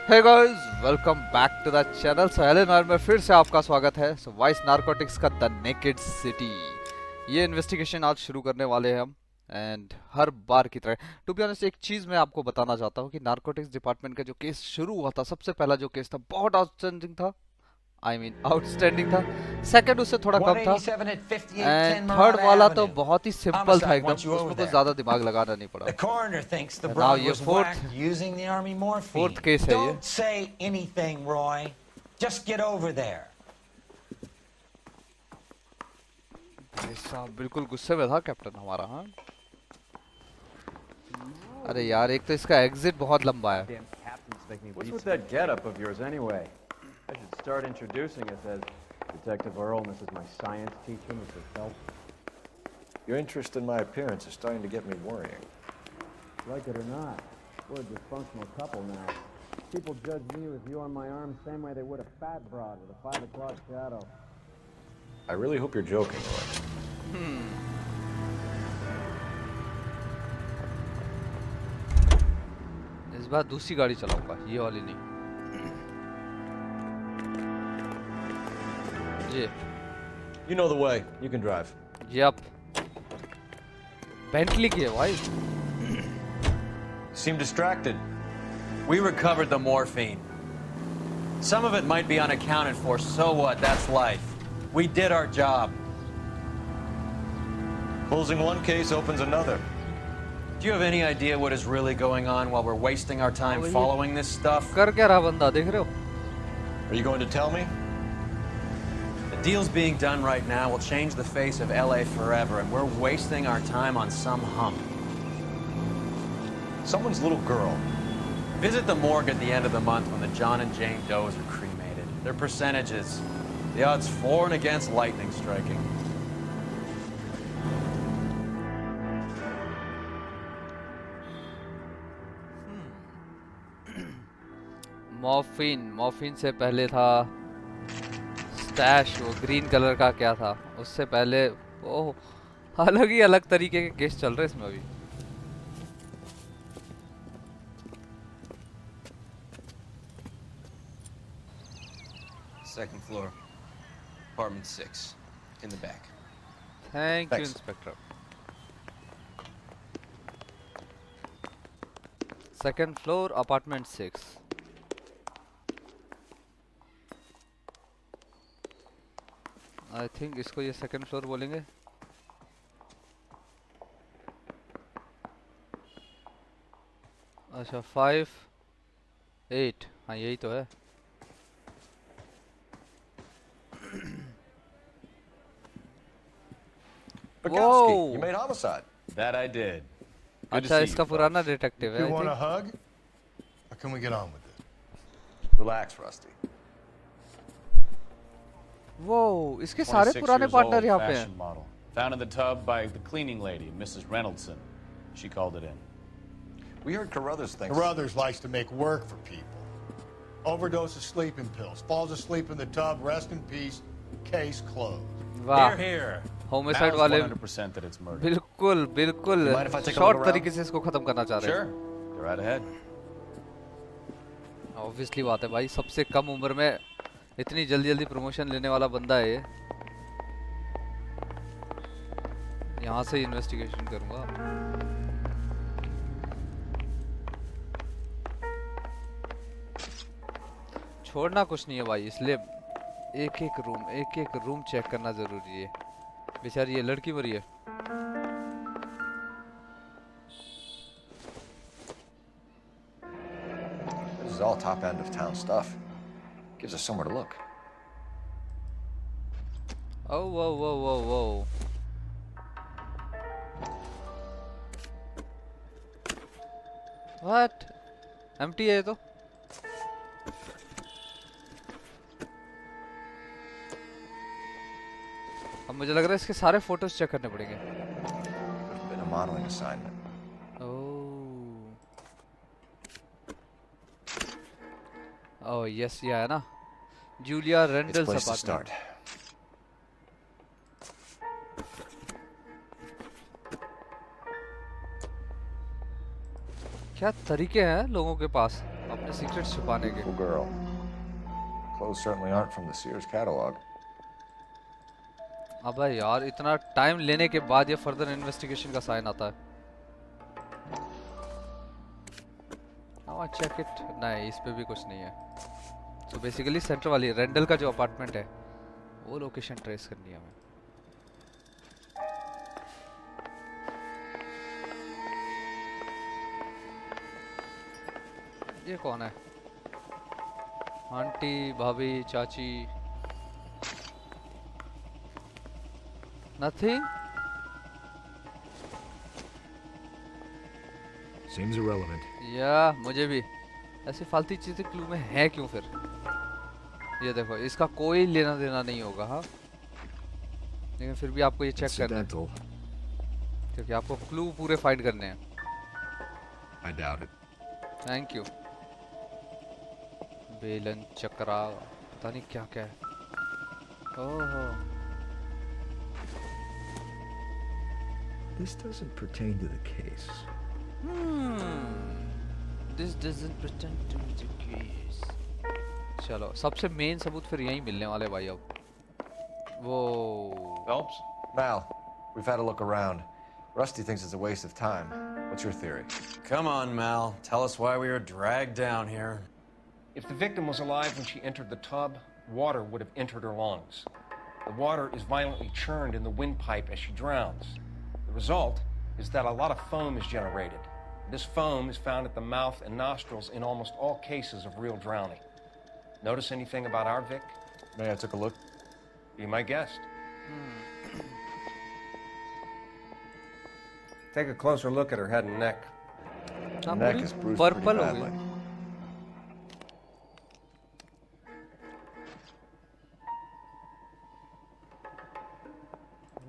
Hey guys, welcome back to the channel. सहेले नॉयर में फिर से आपका स्वागत है। वाइस नारकोटिक्स का द नेकेड सिटी, ये इन्वेस्टिगेशन आज शुरू करने वाले हैं हम। एंड हर बार की तरह टू बी ऑनेस्ट एक चीज़ मैं आपको बताना चाहता हूँ कि नारकोटिक्स डिपार्टमेंट का जो केस शुरू हुआ था, सबसे पहला जो केस था बहुत आउटस्टैंडिंग था। आउटस्टैंडिंग था। सेकंड उससे थोड़ा कम था। एंड थर्ड वाला तो बहुत ही सिंपल था एकदम, उसमें कुछ ज़्यादा दिमाग लगाना नहीं पड़ा। नाउ ये फोर्थ केस है ये। Don't say anything, Roy. Just get over there. भाई साहब बिल्कुल गुस्से में था कैप्टन हमारा। हाँ, अरे यार, एक तो इसका एग्जिट बहुत लंबा है। What's with that getup of yours anyway? I should start introducing us as Detective Earl, and this is my science teacher, Mr. Phelps. Your interest in my appearance is starting to get me worrying. Like it or not, we're a dysfunctional couple now. People judge me with you on my arm the same way they would a fat broad with a 5 o'clock shadow. I really hope you're joking, Roy. इस बार दूसरी गाड़ी चलाऊंगा, ये वाली नहीं। ये You know the way. You can drive. Yup, Bentley की है भाई। Seem distracted. We recovered the morphine. Some of it might be unaccounted for, so what? That's life. We did our job. Closing one case opens another. Do you have any idea what is really going on while we're wasting our time following this stuff? कर क्या रहा बंदा, देख रहे हो? Are you going to tell me? The deals being done right now will change the face of LA forever, and we're wasting our time on some hump. Someone's little girl. Visit the morgue at the end of the month when the John and Jane Does are cremated. Their percentages. The odds for and against lightning striking. Morphine से पहले था stash, वो green colour का क्या था उससे पहले। ओह, अलग ही अलग तरीके के केस चल रहे हैं इसमें अभी। Second floor, apartment 6, in the back. Thank you Thanks. Inspector. Second floor, apartment 6। I think इसको ये सेकंड फ्लोर बोलेंगे। अच्छा, 5 8, हाँ यही तो है। Bukowski, you made homicide. That I did. अच्छा, इसका पुराना डिटेक्टिव है। You I want a think। hug? Or can we get on with it? Relax, Rusty. वो इसके सारे पुराने पार्टनर यहाँ पे हैं। Model. Found in the tub by the cleaning lady, Mrs. Reynoldson. She called it in. We heard Carruthers thinks. Carruthers likes to make work for people. Overdose of sleeping pills. Falls asleep in the tub. Rest in peace. Case closed. वाह, Here. Homicide Now वाले 100% that it's murder. बिल्कुल बिल्कुल mind if I take a short look around? तरीके से इसको खत्म करना चाह रहे Sure. हैं। Go right ahead. ऑब्वियसली बात है भाई, सबसे कम उम्र में इतनी जल्दी जल्दी प्रमोशन लेने वाला बंदा है ये। यहाँ से इन्वेस्टिगेशन करूंगा। छोड़ना कुछ नहीं है भाई, इसलिए एक एक रूम चेक करना जरूरी है। बेचारी ये लड़की मरी है। This is all top end of town stuff. Gives us somewhere to look. Oh, whoa, whoa, whoa, whoa. What? Empty है ये तो। अब मुझे लग रहा है इसके सारे फोटोज चेक करने पड़ेंगे। There's been a modeling assignment. Oh yes, ये है ना Julia It's a रेंडल्स place to apartment. start. क्या तरीके हैं लोगों के पास। अपने सीक्रेट्स छुपाने के। Beautiful girl. Clothes certainly aren't from the Sears catalog. अबे यार इतना टाइम लेने के बाद ये फर्दर इन्वेस्टिगेशन का साइन आता है। हाँ चेक इट। नहीं इस पे भी कुछ नहीं है। तो बेसिकली सेंटर वाली रेंडल का जो अपार्टमेंट है वो लोकेशन ट्रेस करनी है हमें। ये कौन है? आंटी, भाभी, चाची? नथिंग। Seems irrelevant. या मुझे भी ऐसी फालतू चीजें क्लू में है क्यों फिर? ये देखो इसका कोई लेना देना नहीं होगा। हाँ लेकिन फिर भी आपको ये चेक करना है Incidental. क्योंकि आपको क्लू पूरे फाइंड करने हैं। I doubt it. Thank you. बेलन, चक्रा, पता नहीं क्या क्या है। ओहो This doesn't pertain to the case. This doesn't pretend to be the case. चलो सबसे मेन सबूत फिर यहीं मिलने वाले भाई अब। वो Phelps? Mal, we've had a look around. Rusty thinks it's a waste of time. What's your theory? Come on, Mal. Tell us why we were dragged down here. If the victim was alive when she entered the tub, water would have entered her lungs. The water is violently churned in the windpipe as she drowns. The result is that a lot of foam is generated. This foam is found at the mouth and nostrils in almost all cases of real drowning. Notice anything about our Vic? May I took a look? Be my guest. Take a closer look at her head and neck. Her neck is bruised pretty purple हो badly. गई।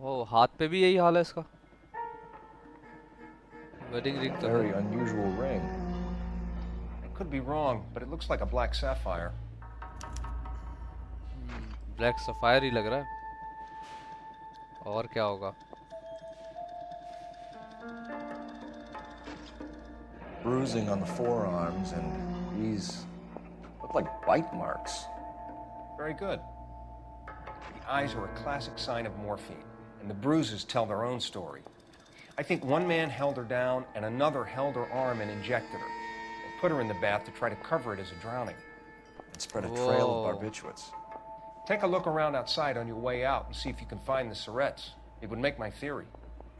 वो हाथ पे भी यही हाल है इसका। Wedding ring तो Very unusual ring. I could be wrong, but it looks like a black sapphire. Black sapphire ही लग रहा है। और क्या होगा? Bruising on the forearms, and these look like bite marks. Very good. The eyes are a classic sign of morphine, and the bruises tell their own story. I think one man held her down and another held her arm and injected her. They put her in the bath to try to cover it as a drowning. And spread a trail of Whoa. barbiturates. Take a look around outside on your way out and see if you can find the syrettes. It would make my theory.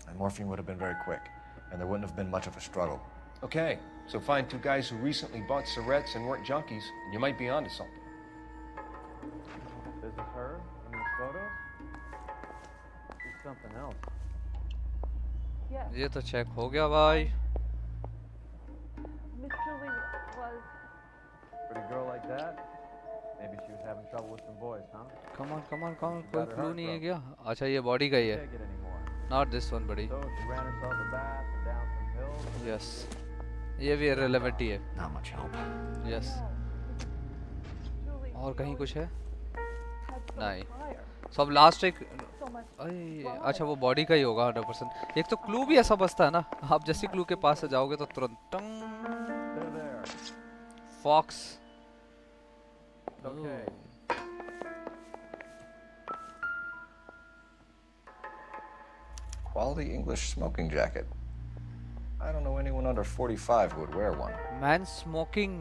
And morphine would have been very quick, and there wouldn't have been much of a struggle. Okay, so find two guys who recently bought syrettes and weren't junkies, and you might be onto something. This is her in these photos? She's something else. Yes, ये तो check हो गया भाई। Miss Julie was. Pretty girl like that? Maybe she was having trouble with some boys, huh? Come on कोई Got her clue heart नहीं है broke. क्या? अच्छा ये बॉडी का ही है। Can't get anymore. Not this one बड़ी। So she ran herself a bath and down some pills. Yes ये भी irrelevant ही है। Not much help. Yes Julie और कहीं कुछ है? had so नहीं। much fire, सब लास्ट एक so much. अरे अच्छा वो बॉडी का ही होगा 100%। एक तो क्लू भी ऐसा बसता है ना, आप जैसे क्लू के पास से जाओगे तो तुरंत टंग। They're there. Fox. Okay. Quality English smoking jacket. I don't know anyone under 45 who would wear one. Man smoking.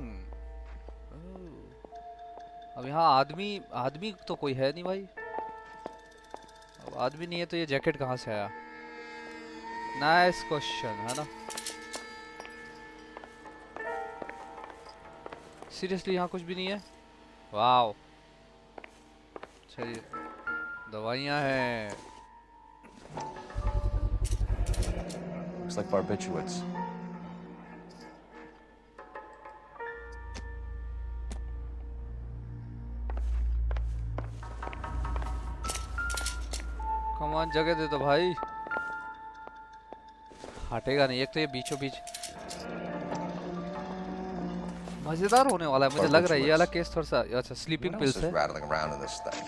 अब यहाँ आदमी तो कोई है नहीं भाई। अब आदमी नहीं है तो ये जैकेट कहाँ से आया? नाइस क्वेश्चन है ना। सीरियसली यहाँ कुछ भी नहीं है? वाओ। चलिए दवाइयाँ हैं। Looks like barbiturates. कमान जगह दे दो भाई। हटेगा नहीं। एक तो ये बीचों बीच मजेदार होने वाला है मुझे लग रहा है। ये वाला केस थोड़ा सा अच्छा sleeping What else pills is है। rattling around in this thing?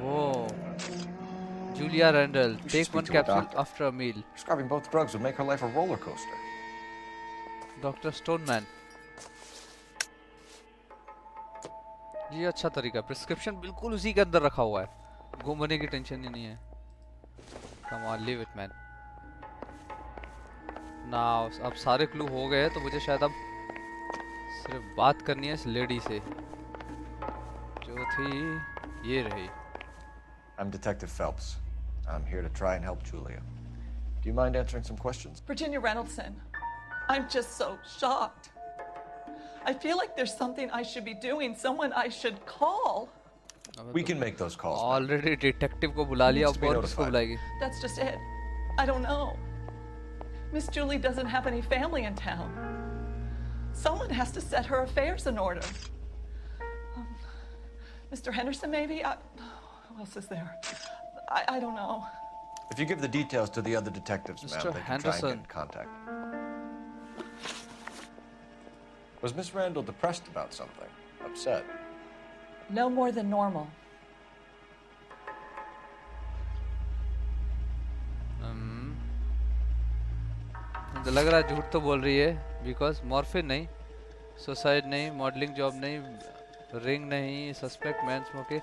वो Julia Randall, should take speak one to a capsule doctor. after a meal. Prescribing both drugs would make her life a roller coaster. Doctor Stoneman, ये अच्छा तरीका, prescription बिल्कुल उसी के अंदर रखा हुआ है, घूमने की टेंशन ही नहीं है। Come on, leave it man. Now अब सारे क्लू हो गए हैं, तो मुझे शायद अब सिर्फ बात करनी है इस लेडी से, जो थी ये रही। I'm Detective Phelps. I'm here to try and help Julia. Do you mind answering some questions? Virginia Reynoldson, I'm just so shocked. I feel like there's something I should be doing, someone I should call. We can make those calls. ma'am. Already detective को बुला लिया, Needs to अब be और किसको notified. बुलाएगी? That's just it. I don't know. Miss Julie doesn't have any family in town. Someone has to set her affairs in order. Mr. Henderson, maybe? Who else is there? I don't know. If you give the details to the other detectives, Mr. ma'am, they can try and Henderson. get in contact. Was Miss Randall depressed about something? Upset? No more than normal. मुझे लग रहा है झूठ तो बोल रही है, because morphine नहीं, सुसाइड नहीं, मॉडलिंग जॉब नहीं, रिंग नहीं, suspect man smoking,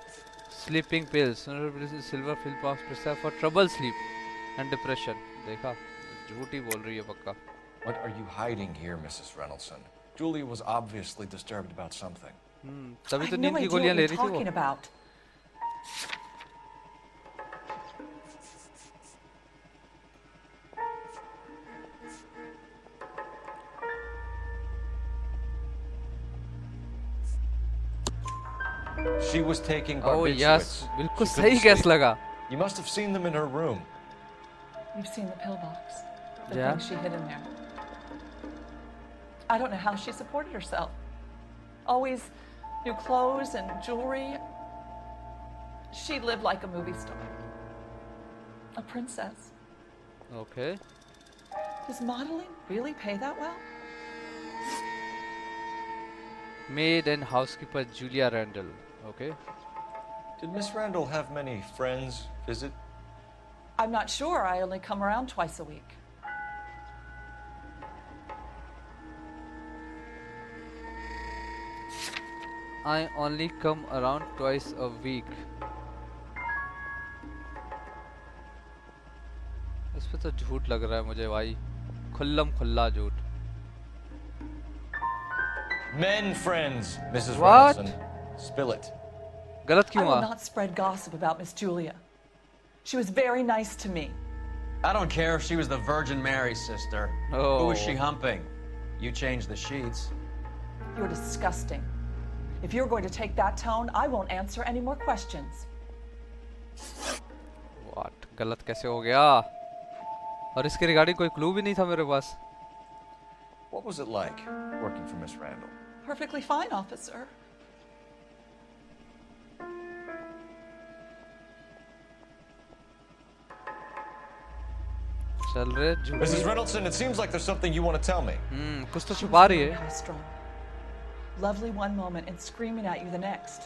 sleeping pills, silver fill box prescribe for trouble sleep and depression. देखा, झूठ ही बोल रही है पक्का। What are you hiding here, Mrs. Reynoldson? Julia was obviously disturbed about something. तभी I तो have no नींद की idea गोलियां what ले you're रही थी talking वो। about. She was taking Oh barbiturates. yes, बिल्कुल She सही couldn't गैस sleep. लगा। You must have seen them in her room. You've seen the pillbox, the Yeah. things she hid in there. I don't know how she supported herself. Always new clothes and jewelry. She lived like a movie star, a princess. Okay. Does modeling really pay that well? Maid and housekeeper Julia Randall. Okay. Did Miss Randall have many friends visit? I'm not sure. I only come around twice a week. I only come around twice a week. इस पे तो झूठ लग रहा है मुझे भाई, खुल्लम खुल्ला झूठ। Men friends, Mrs. What? Reynoldson. Spill it. गलत I क्यों will हुआ? not spread gossip about Miss Julia. She was very nice to me. I don't care if she was the Virgin Mary's sister. Who was she Oh. humping? You changed the sheets. You're disgusting. If you're going to take that tone, I won't answer any more questions. What? गलत कैसे हो गया? और इसके regarding कोई clue भी नहीं था मेरे पास। What was it like working for Miss Randall? Perfectly fine, officer. चल रहे झूठी। Mrs. Reynoldson, it seems like there's something you want to tell me. कुछ तो She छुपा was रही very है। high strung. Lovely one moment and screaming at you the next.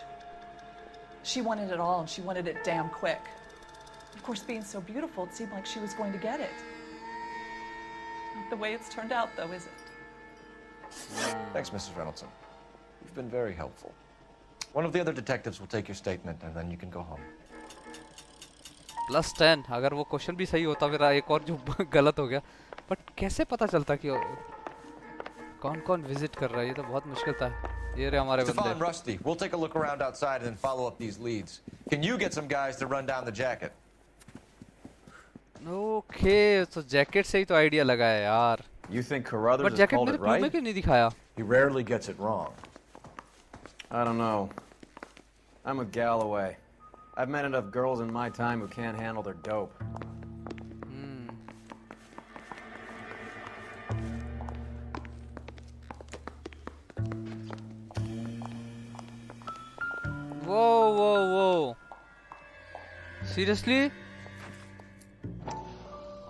She wanted it all and she wanted it damn quick. Of course, being so beautiful, it seemed like she was going to get it. Not the way it's turned out, though, is it? Thanks, Mrs. Reynoldson. You've been very helpful. One of the other detectives will take your statement and then you can go home. +10। अगर वो question भी सही होता मेरा एक और जो गलत हो गया, बट कैसे पता चलता कि कौन कौन विजिट कर रहा है? ये तो बहुत मुश्किल था। ये रहे हमारे Stefan, बंदे। Rusty, we'll take a look around outside and then follow up these leads. Can you get some guys to run down the jacket? Okay, तो जैकेट से ही तो आइडिया लगा है यार। You think Carruthers but has jacket called मेरे it clue में right? क्यों नहीं दिखाया? He rarely gets it wrong. I don't know. I'm with Galloway. I've met enough girls in my time who can't handle their dope. Whoa. Seriously?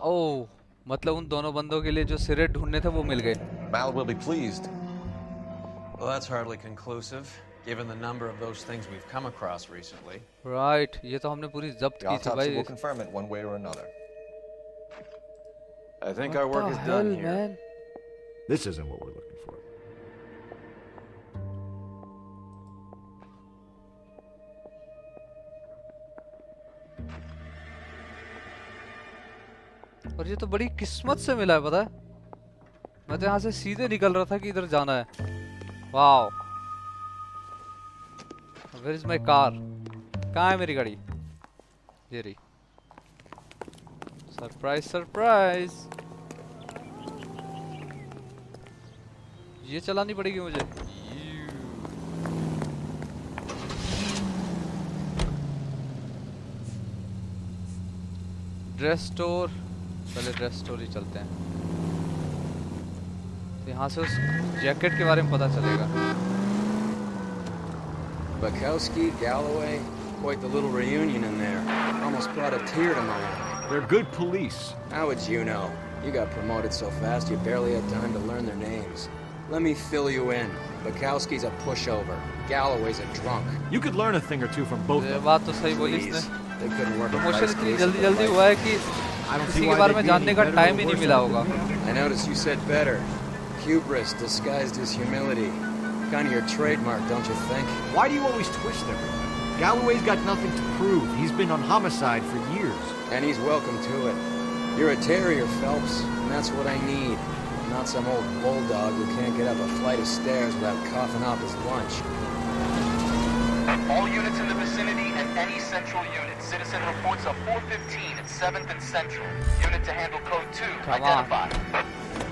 Oh, मतलब उन दोनों बंदों के लिए जो सिगरेट ढूंढने थे वो मिल गए। Mal will be pleased. Well, that's hardly conclusive. given the number of those things we've come across recently. Right, ये तो हमने पूरी जब्त The की थी autopsy will भाई. confirm it one way or another. I think What our work the is hell, done here. man? This isn't what we're looking for. और ये तो बड़ी किस्मत से मिला है, पता है? मैं तो यहाँ से सीधे निकल रहा था कि इधर जाना है. Wow. Where is my car? कहाँ है मेरी गाड़ी? ये रही. Surprise surprise. ये चलानी पड़ेगी मुझे. Dress store. पहले ड्रेस स्टोर ही चलते हैं. तो यहाँ से उस जैकेट के बारे में पता चलेगा. Bukowski, Galloway, quite the little reunion in there. Almost brought a tear to my eye. They're good police. How would you know? You got promoted so fast you barely had time to learn their names. Let me fill you in. Bukowski's a pushover. Galloway's a drunk. You could learn a thing or two from both of ये them. बात तो सही बोली Please. इसने. They couldn't work a promotion price इतनी case जल्दी for जल्दी life. हुआ है कि I don't किसी see के why बारे they'd में be जानने any का better टाइम or ही नहीं worse मिला than होगा. I noticed you said better. Hubris disguised as humility. Kind of your trademark, don't you think? Why do you always twist everything? Galloway's got nothing to prove. He's been on homicide for years. And he's welcome to it. You're a terrier, Phelps, and that's what I need. Not some old bulldog who can't get up a flight of stairs without coughing up his lunch. All units in the vicinity and any central unit. Citizen reports of 415 at 7th and Central. Unit to handle code 2. Come on. Identify.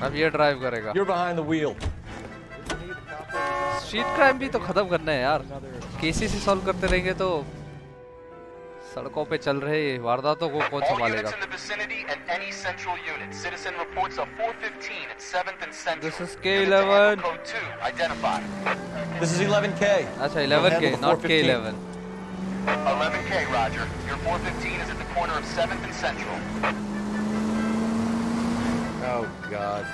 अब ये drive करेगा. You're behind the wheel. Street crime भी तो खत्म करना है यार. Cases ही solve करते रहेंगे तो सड़कों पे चल रहे वारदातों को कौन All संभालेगा? units in the vicinity and any central unit. Citizen reports of 415 at 7th and Central. This is Unit to handle K11. code 2. Identify. This is 11K. अच्छा 11K, not K11. 11K, Roger. Your 415 is at the corner of 7th and Central. Oh, God.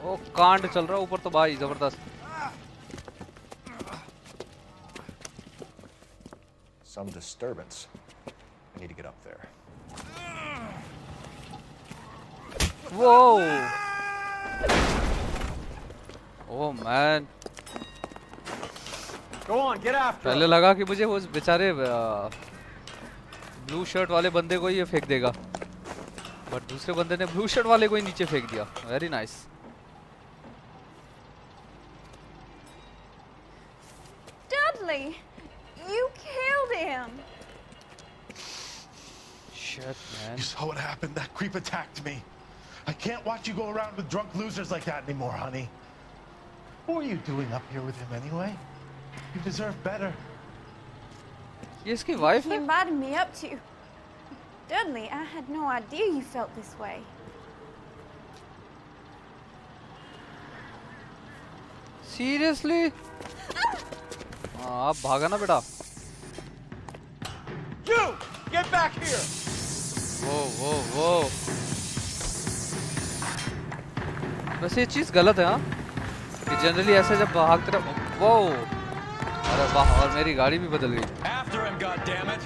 ओ कांड चल रहा है ऊपर तो भाई जबरदस्त. Some disturbance. I need to get up there. Whoa! Oh man. Go on, get after पहले लगा कि मुझे वो बेचारे ब्लू शर्ट वाले बंदे को ही ये फेंक देगा, बट दूसरे बंदे ने ब्लू शर्ट वाले को ही नीचे फेंक दिया. Very nice. Dudley, you killed him. Shit, man. You saw what happened? That creep attacked me. I can't watch you go around with drunk losers like that anymore, honey. What are you doing up here with him anyway? You deserve better. ये इसकी wife He है? invited me up to. Dudley, I had no idea you felt this way. Seriously? आप भागा ना बेटा. You! Get back here! वो. वैसे ये चीज गलत है हाँ, कि जनरली ऐसे जब भागते रहो. वो अरे वाह, और मेरी गाड़ी भी बदल गई. After him, goddammit!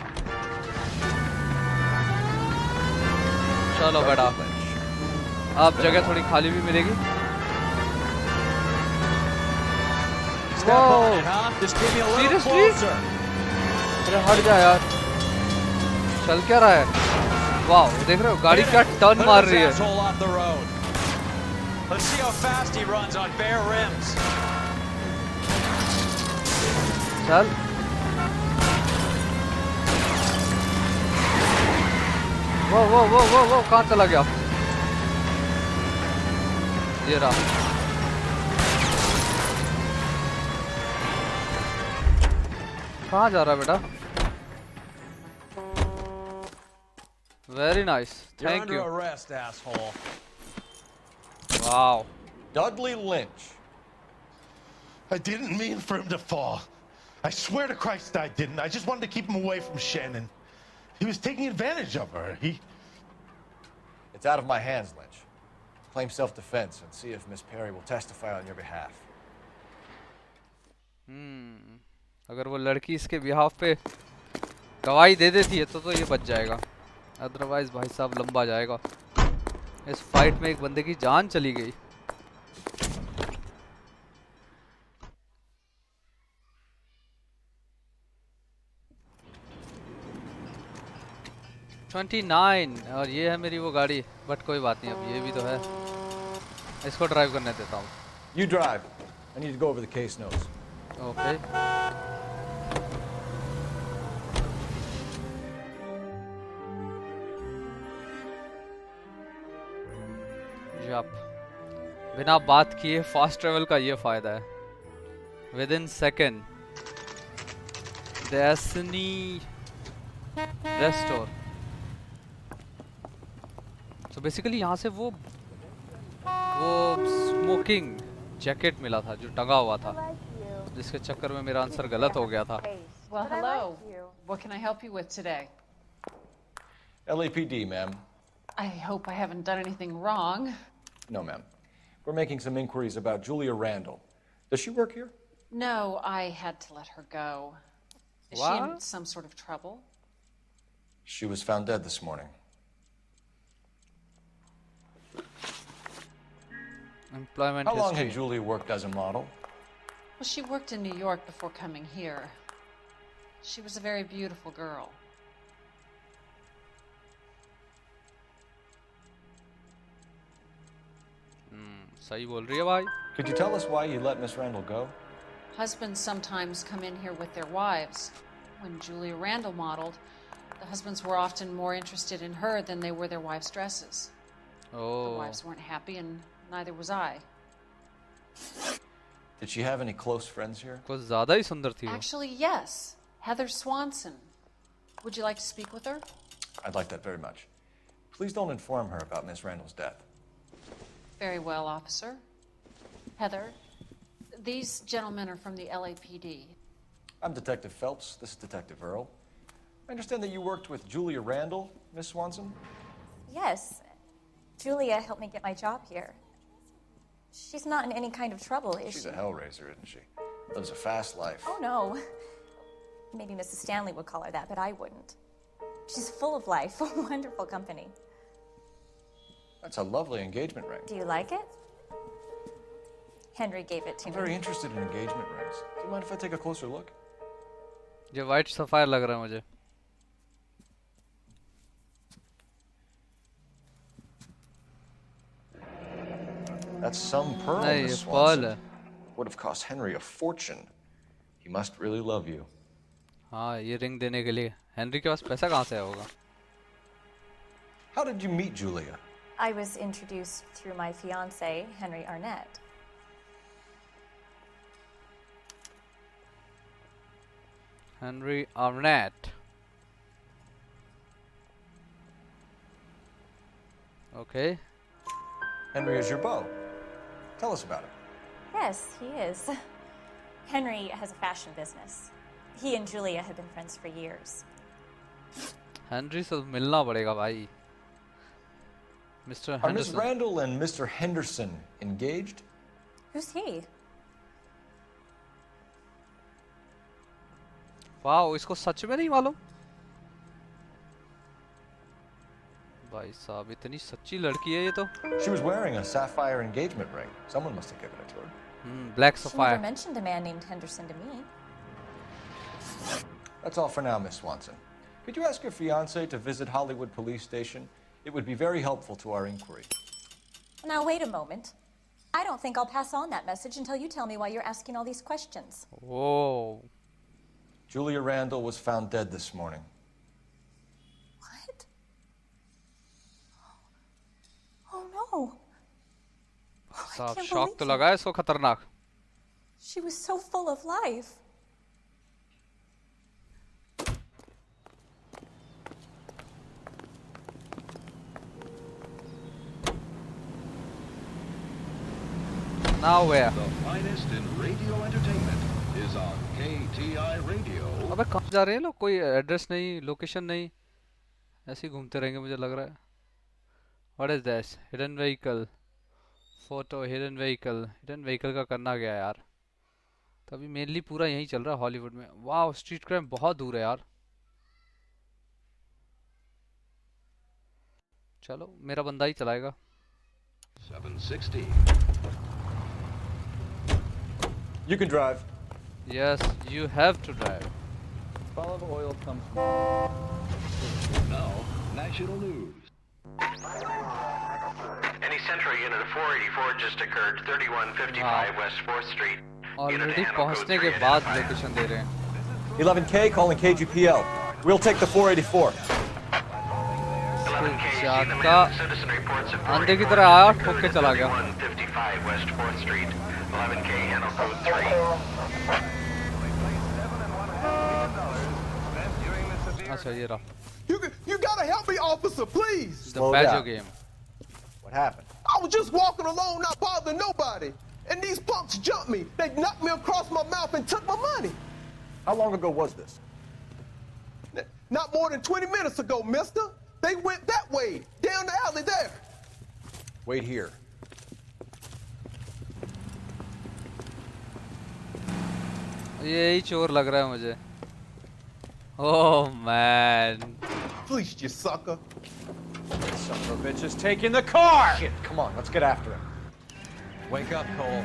चलो बेटा, अब जगह थोड़ी खाली भी मिलेगी. Seriously? अरे हट जा यार, चल क्या रहा है? वाह, देख रहे हो गाड़ी क्या टर्न मार रही है. Let's see how fast he runs on bare rims. चल. वो कहाँ चला गया? ये रहा. कहाँ जा रहा है बेटा? Very nice. Thank you. You're under arrest, asshole. Wow. Dudley Lynch. I didn't mean for him to fall. I swear to Christ I didn't. I just wanted to keep him away from Shannon. He was taking advantage of her. It's out of my hands, Lynch. Claim self-defense and see if Miss Perry will testify on your behalf. अगर वो लड़की इसके behalf पे गवाही दे देती है तो ये बच जाएगा, अदरवाइज भाई साहब लंबा जाएगा। इस फाइट में एक बंदे की जान चली गई। और ये है मेरी वो गाड़ी, बट कोई बात नहीं, अब ये भी तो है, इसको ड्राइव करने देता हूँ। You drive. I need to go over the case notes. Okay. Yup, बिना बात किए फास्ट ट्रेवल का ये फायदा है। Within second destiny restore. तो बेसिकली यहाँ से वो स्मोकिंग जैकेट मिला था जो टंगा हुआ था, जिसके चक्कर में मेरा आंसर गलत हो गया था। Well, hello. What can I help you with today? LAPD, ma'am. I hope I haven't done anything wrong. No, ma'am. We're making some inquiries about Julia Randall. Does she work here? No, I had to let her go. Is she in some sort of trouble? She was found dead this morning. Employment How long history. had Julia worked as a model? Well, she worked in New York before coming here. She was a very beautiful girl. सही बोल रही है भाई। Could you tell us why you let Miss Randall go? Husbands sometimes come in here with their wives. When Julia Randall modeled, the husbands were often more interested in her than they were their wives' dresses. Oh. The wives weren't happy, and neither was I. Did she have any close friends here? कुछ ज़्यादा ही सुंदर थी वो। Actually, yes. Heather Swanson. Would you like to speak with her? I'd like that very much. Please don't inform her about Miss Randall's death. Very well, officer. Heather, these gentlemen are from the LAPD. I'm Detective Phelps. This is Detective Earl. I understand that you worked with Julia Randall, Miss Swanson? Yes. Julia helped me get my job here. She's not in any kind of trouble, is she? She's a hellraiser, isn't she? Lives a fast life. Oh, no. Maybe Mrs. Stanley would call her that, but I wouldn't. She's full of life, a wonderful company. That's a lovely engagement ring. Do you like it? Henry gave it to I'm me. very interested in engagement rings. Do you mind if I take a closer look? ये white sapphire लग रहा है मुझे। That's some pearl, नहीं, Miss ये Swanson. pearl है। Would have cost Henry a fortune. He must really love you. हाँ, ये रिंग देने के लिए हेनरी के पास पैसा कहाँ से होगा? How did you meet Julia? I was introduced through my fiancé, Henry Arnett. Henry Arnett. Okay. Henry is your beau. Tell us about it. Yes, he is. Henry has a fashion business. He and Julia have been friends for years. Henry से मिलना पड़ेगा भाई. Mr. Are Miss Henderson. Randall and Mr. Henderson engaged? Who's he? Wow, इसको सच में नहीं मालूम? भाई साहब, इतनी सच्ची लड़की है ये तो. She was wearing a sapphire engagement ring. Someone must have given it to her. Black She sapphire. never mentioned a man named Henderson to me. That's all for now, Miss Swanson. Could you ask your fiancé to visit Hollywood Police Station? It would be very helpful to our inquiry. Now, wait a moment. I don't think I'll pass on that message until you tell me why you're asking all these questions. Whoa. Julia Randall was found dead this morning. What? Oh, no. साहब can't shock तो believe लगा है इसको खतरनाक. She was so full of life. Now where? The finest in radio entertainment is on KTI Radio. अबे कहाँ जा रहे हैं लोग? कोई एड्रेस नहीं, लोकेशन नहीं, ऐसे ही घूमते रहेंगे मुझे लग रहा है. What is this? Hidden vehicle. Photo hidden vehicle का करना गया यार। तभी मेनली पूरा यही चल रहा है हॉलीवुड में। वाह, स्ट्रीट क्राइम बहुत दूर है यार। चलो मेरा बंदा ही चलाएगा। 760. You can drive. Yes, you have to drive. Follow the oil comes. Now, national news. Any Central unit of 484 just occurred, 3155 West 4th Street. Already पहुंचने के बाद लोकेशन दे रहे हैं। 11K calling KGPL. We'll take the 484. का अंधे की तरह आया, ठोक के चला गया। 155 West 4th Street. 11K handle code 3. अच्छा ये रहा। You gotta help me, officer, please. The Badger game. What happened? I was just walking along, not bothering nobody, and these punks jumped me. They knocked me across my mouth and took my money. How long ago was this? Not more than 20 minutes ago, mister. They went that way, down the alley there. Wait here. यही चोर लग रहा है मुझे। Oh man. Please, you sucker. Son of a bitch is taking the car! Shit, come on, let's get after him. Wake up, Cole.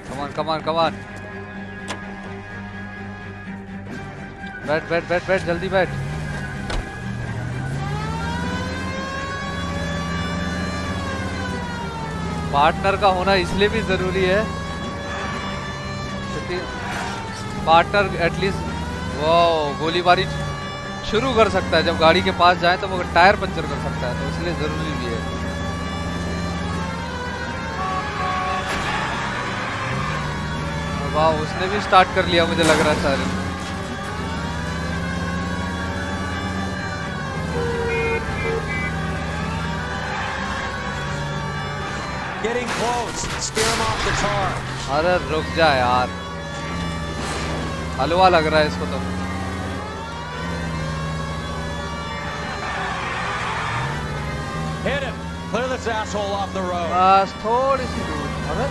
Come on, come on, come on. बैठ जल्दी बैठ। Partner का होना इसलिए भी जरूरी है क्योंकि पार्टनर एटलीस्ट वो गोलीबारी शुरू कर सकता है। जब गाड़ी के पास जाए तो वो टायर पंचर कर सकता है, तो इसलिए जरूरी भी है। वाह, उसने भी स्टार्ट कर लिया मुझे लग रहा है sir. Getting close. Steer him off the tar. अरे रुक जा यार, हलवा लग रहा है इसको तो। Hit him. Clear this asshole off the road. बस थोड़ी सी दूर। अरे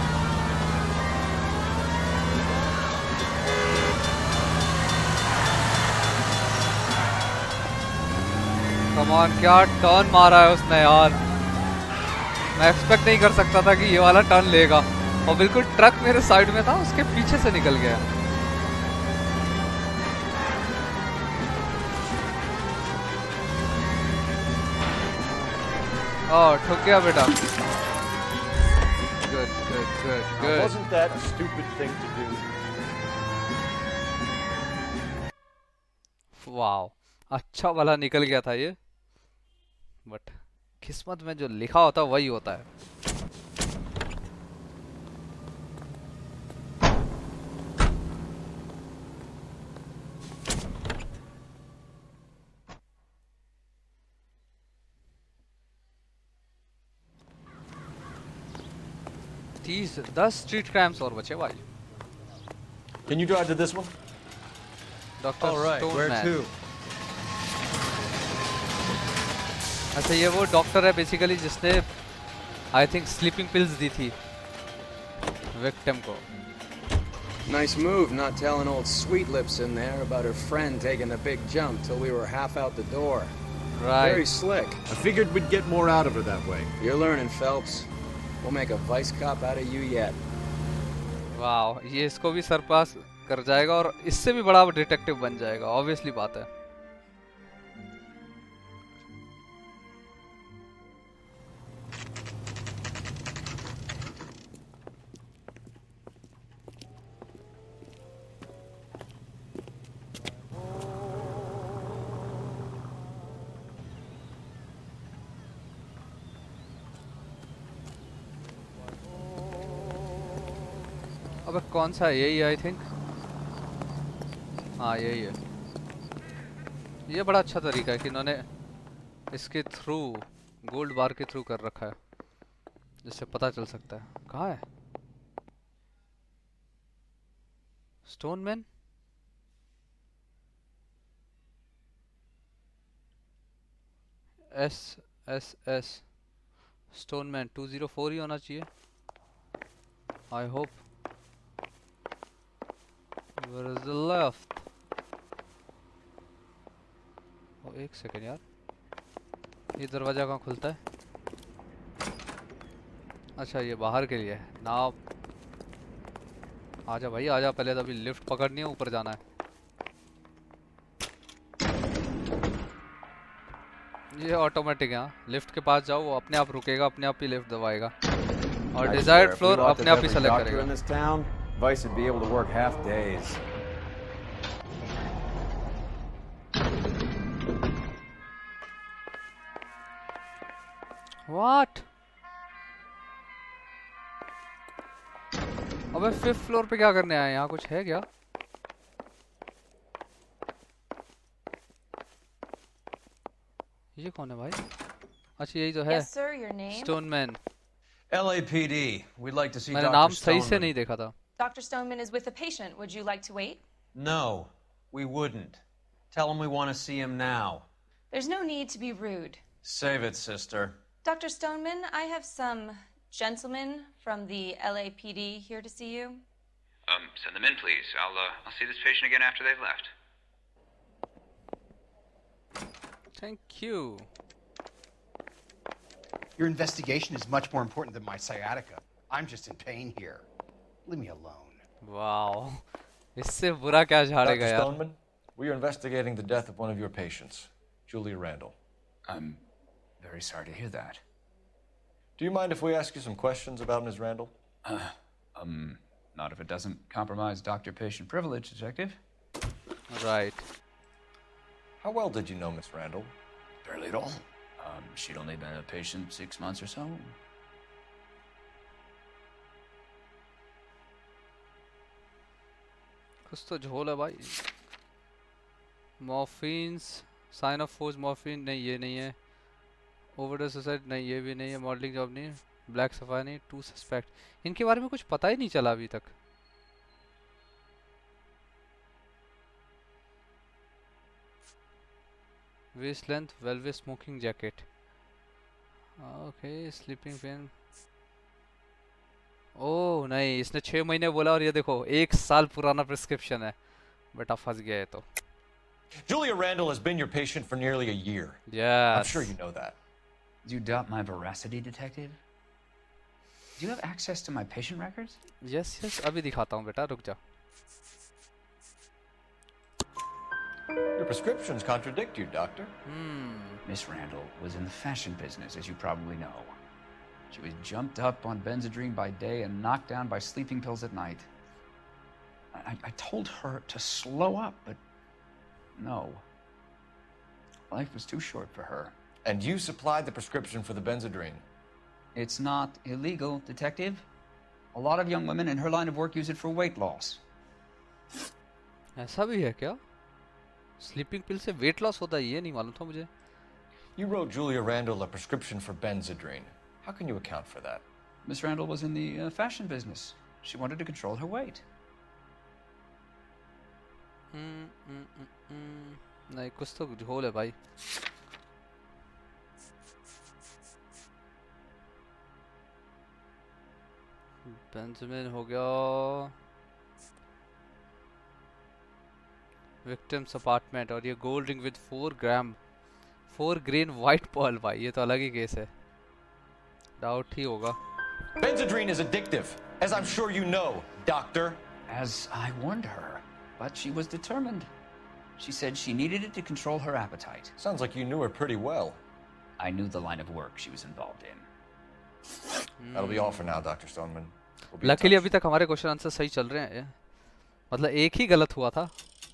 कमान, क्या टर्न मारा है उसने यार। मैं एक्सपेक्ट नहीं कर सकता था कि ये वाला टर्न लेगा, और बिल्कुल ट्रक मेरे साइड में था, उसके पीछे से निकल गया। ओह, ठुक गया बेटा। Good good good good. Wasn't that a stupid thing to do? Wow, अच्छा वाला निकल गया था ये, बट किस्मत में जो लिखा होता वही होता है। तीस 10 स्ट्रीट क्राइम्स और बचे भाई। Can you drive to this one? Doctor All right, where Stoneman. to? अच्छा, ये वो डॉक्टर है बेसिकली जिसने आई थिंक स्लीपिंग पिल्स दी थी विक्टिम को। Nice move not telling old Sweet Lips in there about her friend taking the big jump till we were half out the door. Right. Very slick. I figured we'd get more out of her that way. You're learning, Phelps. We'll make a vice cop out of you yet. Wow, ये इसको भी सरपास कर जाएगा और इससे भी बड़ा detective बन जाएगा, ऑब्वियसली बात है। अबे कौन सा है? यही है आई थिंक। हाँ यही है। ये बड़ा अच्छा तरीका है कि इन्होंने इसके थ्रू गोल्ड बार के थ्रू कर रखा है, जिससे पता चल सकता है कहाँ है Stoneman. S S S Stoneman 204 ही होना चाहिए. I hope. Where is the left? ओ एक सेकंड यार. ये दरवाजा कहाँ खुलता है? अच्छा ये बाहर के लिए है. नाव. आजा भाई आजा, पहले तो अभी लिफ्ट पकड़नी है, ऊपर जाना है. ये ऑटोमेटिक है. लिफ्ट के पास जाओ, वो अपने आप रुकेगा, अपने आप ही लिफ्ट दबाएगा और डिजायर्ड फ्लोर अपने आप ही सेलेक्ट करेगा. Vice would be able to work half days. What? अबे 5th फ्लोर पे क्या करने आए? यहाँ कुछ है क्या? ये कौन है भाई? अच्छा यही तो है. Yes, sir, your name? Stoneman. LAPD. We'd like to see मैंने Dr. नाम सही से Stoneman. नहीं देखा था. Dr. Stoneman is with a patient. Would you like to wait? No, we wouldn't. Tell him we want to see him now. There's no need to be rude. Save it, sister. Dr. Stoneman, I have some gentlemen from the LAPD here to see you. Send them in, please. I'll see this patient again after they've left. Thank you. Your investigation is much more important than my sciatica. I'm just in pain here. Leave me alone. Wow. इससे बुरा क्या झाड़ेगा Dr. यार? Stoneman, we are investigating the death of one of your patients, Julia Randall. I'm very sorry to hear that. Do you mind if we ask you some questions about Ms. Randall? Not if it doesn't compromise doctor-patient privilege, Detective. Right. How well did you know Miss Randall? Barely at all. She'd only been a patient 6 months or so. कुछ तो झोल है भाई. मॉर्फिन्स, sign of force morphine नहीं, ये नहीं है. Overdose suicide नहीं, ये भी नहीं है. मॉडलिंग जॉब नहीं, ब्लैक सफाई नहीं. 2 सस्पेक्ट. इनके बारे में कुछ पता ही नहीं चला अभी तक. Waist length, velvet smoking jacket. Okay, sleeping pen. Oh नहीं, इसने 6 महीने बोला और ये देखो 1 साल पुराना प्रिस्क्रिप्शन है. बेटा फंस गया है तो. Julia Randall has been your patient for nearly a year. Yes. I'm sure you know that. Do you doubt my veracity, Detective? Do you have access to my patient records? Yes, yes. अभी दिखाता हूँ बेटा, रुक जा. Your prescriptions contradict you, doctor. Miss Randall was in the fashion business, as you probably know. She was jumped up on Benzedrine by day and knocked down by sleeping pills at night. I told her to slow up, but no. Life was too short for her. And you supplied the prescription for the Benzedrine. It's not illegal, Detective. A lot of young women in her line of work use it for weight loss. ऐसा भी है क्या? Sleeping pill से weight loss होता है, ये नहीं मालूम था मुझे. You wrote Julia Randall a prescription for Benzedrine. How can you account for that? Miss Randall was in the fashion business. She wanted to control her weight. नहीं, कुछ तो झोल है भाई. बेंजामिन हो गया. विक्टिम्स अपार्टमेंट और ये gold ring with 4 grain white pearl. भाई ये तो अलग ही केस है. डाउट ही होगा. Benzedrine is addictive, as I'm sure you know, doctor. As I warned her, but she was determined. She said she needed it to control her appetite. Sounds like you knew her pretty well. I knew the line of work she was involved in. That'll be all for now, Dr. Stoneman. Luckily अभी तक हमारे question answer सही चल रहे हैं. मतलब एक ही गलत हुआ था.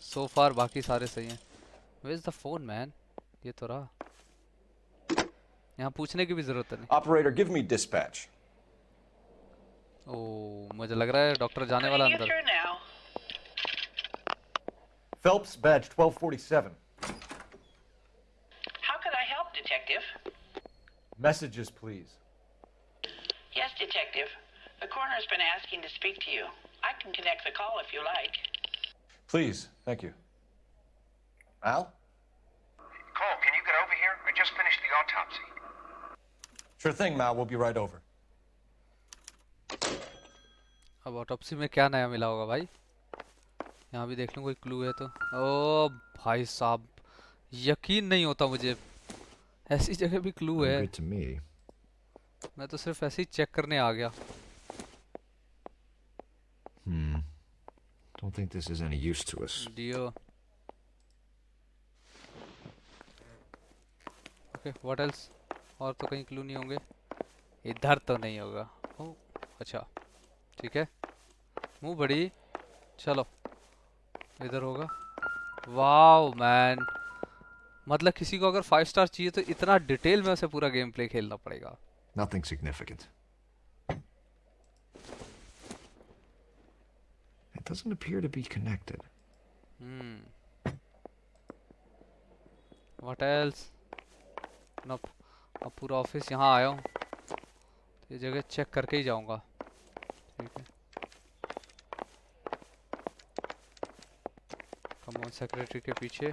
So far बाकी सारे सही हैं. Where's the phone, man? ये तो रहा. यहाँ पूछने की भी जरूरत नहीं. Operator, give me dispatch. ओह, मुझे लग रहा है डॉक्टर जाने वाला अंदर. Phelps, badge 1247. How can I help, Detective? Messages, please. Yes, Detective. The coroner's been asking to speak to you. I can connect the call if you like. Please, thank you. Al? Cole, can you get over here? I just finished the autopsy. Sure thing, Mal. We'll be right over. अब autopsy में क्या नया मिला होगा भाई? यहाँ भी देख लूँ कोई क्लू है तो। ओ भाई साहब, यकीन नहीं होता मुझे, ऐसी जगह भी क्लू है। Good to me. मैं तो सिर्फ ऐसे ही चेक करने आ गया। Don't think this is any use to us. Dio. Okay, what else? और तो कहीं क्लू नहीं होंगे। इधर तो नहीं होगा। ओह, अच्छा, ठीक है। मुँह बड़ी, चलो, इधर होगा। वाओ मैन, मतलब किसी को अगर 5 स्टार चाहिए तो इतना डिटेल में उसे पूरा गेम प्ले खेलना पड़ेगा। Nothing significant. It doesn't appear to be connected. What else? Nope. अब पूरा ऑफिस यहाँ आया हूँ, तो ये जगह चेक करके ही जाऊँगा। ठीक है। कमॉन सेक्रेटरी के पीछे।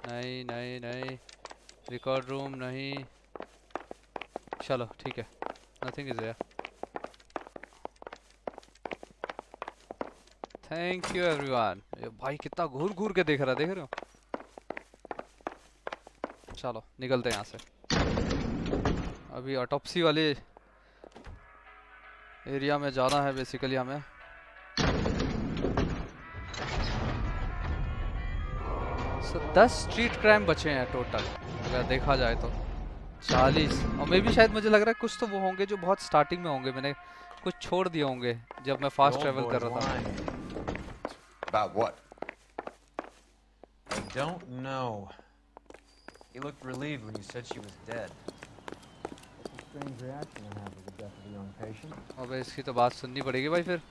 नहीं नहीं नहीं, रिकॉर्ड रूम नहीं। चलो ठीक है, nothing is there. Thank you everyone. ये भाई कितना घूर घूर के देख रहा है, देख रहे हो? चलो निकलते हैं यहाँ से। अभी ऑटोप्सी वाले एरिया में जाना है बेसिकली हमें। So 10 स्ट्रीट क्राइम बचे हैं टोटल, अगर देखा जाए तो 40। और मे भी शायद मुझे लग रहा है कुछ तो वो होंगे जो बहुत स्टार्टिंग में होंगे, मैंने कुछ छोड़ दिए होंगे जब मैं फास्ट ट्रैवल कर रहा था। About what? I don't know. He looked relieved when you said she was dead. That's a strange reaction to have with the death of a young patient. अबे इसकी तो बात सुननी पड़ेगी भाई फिर।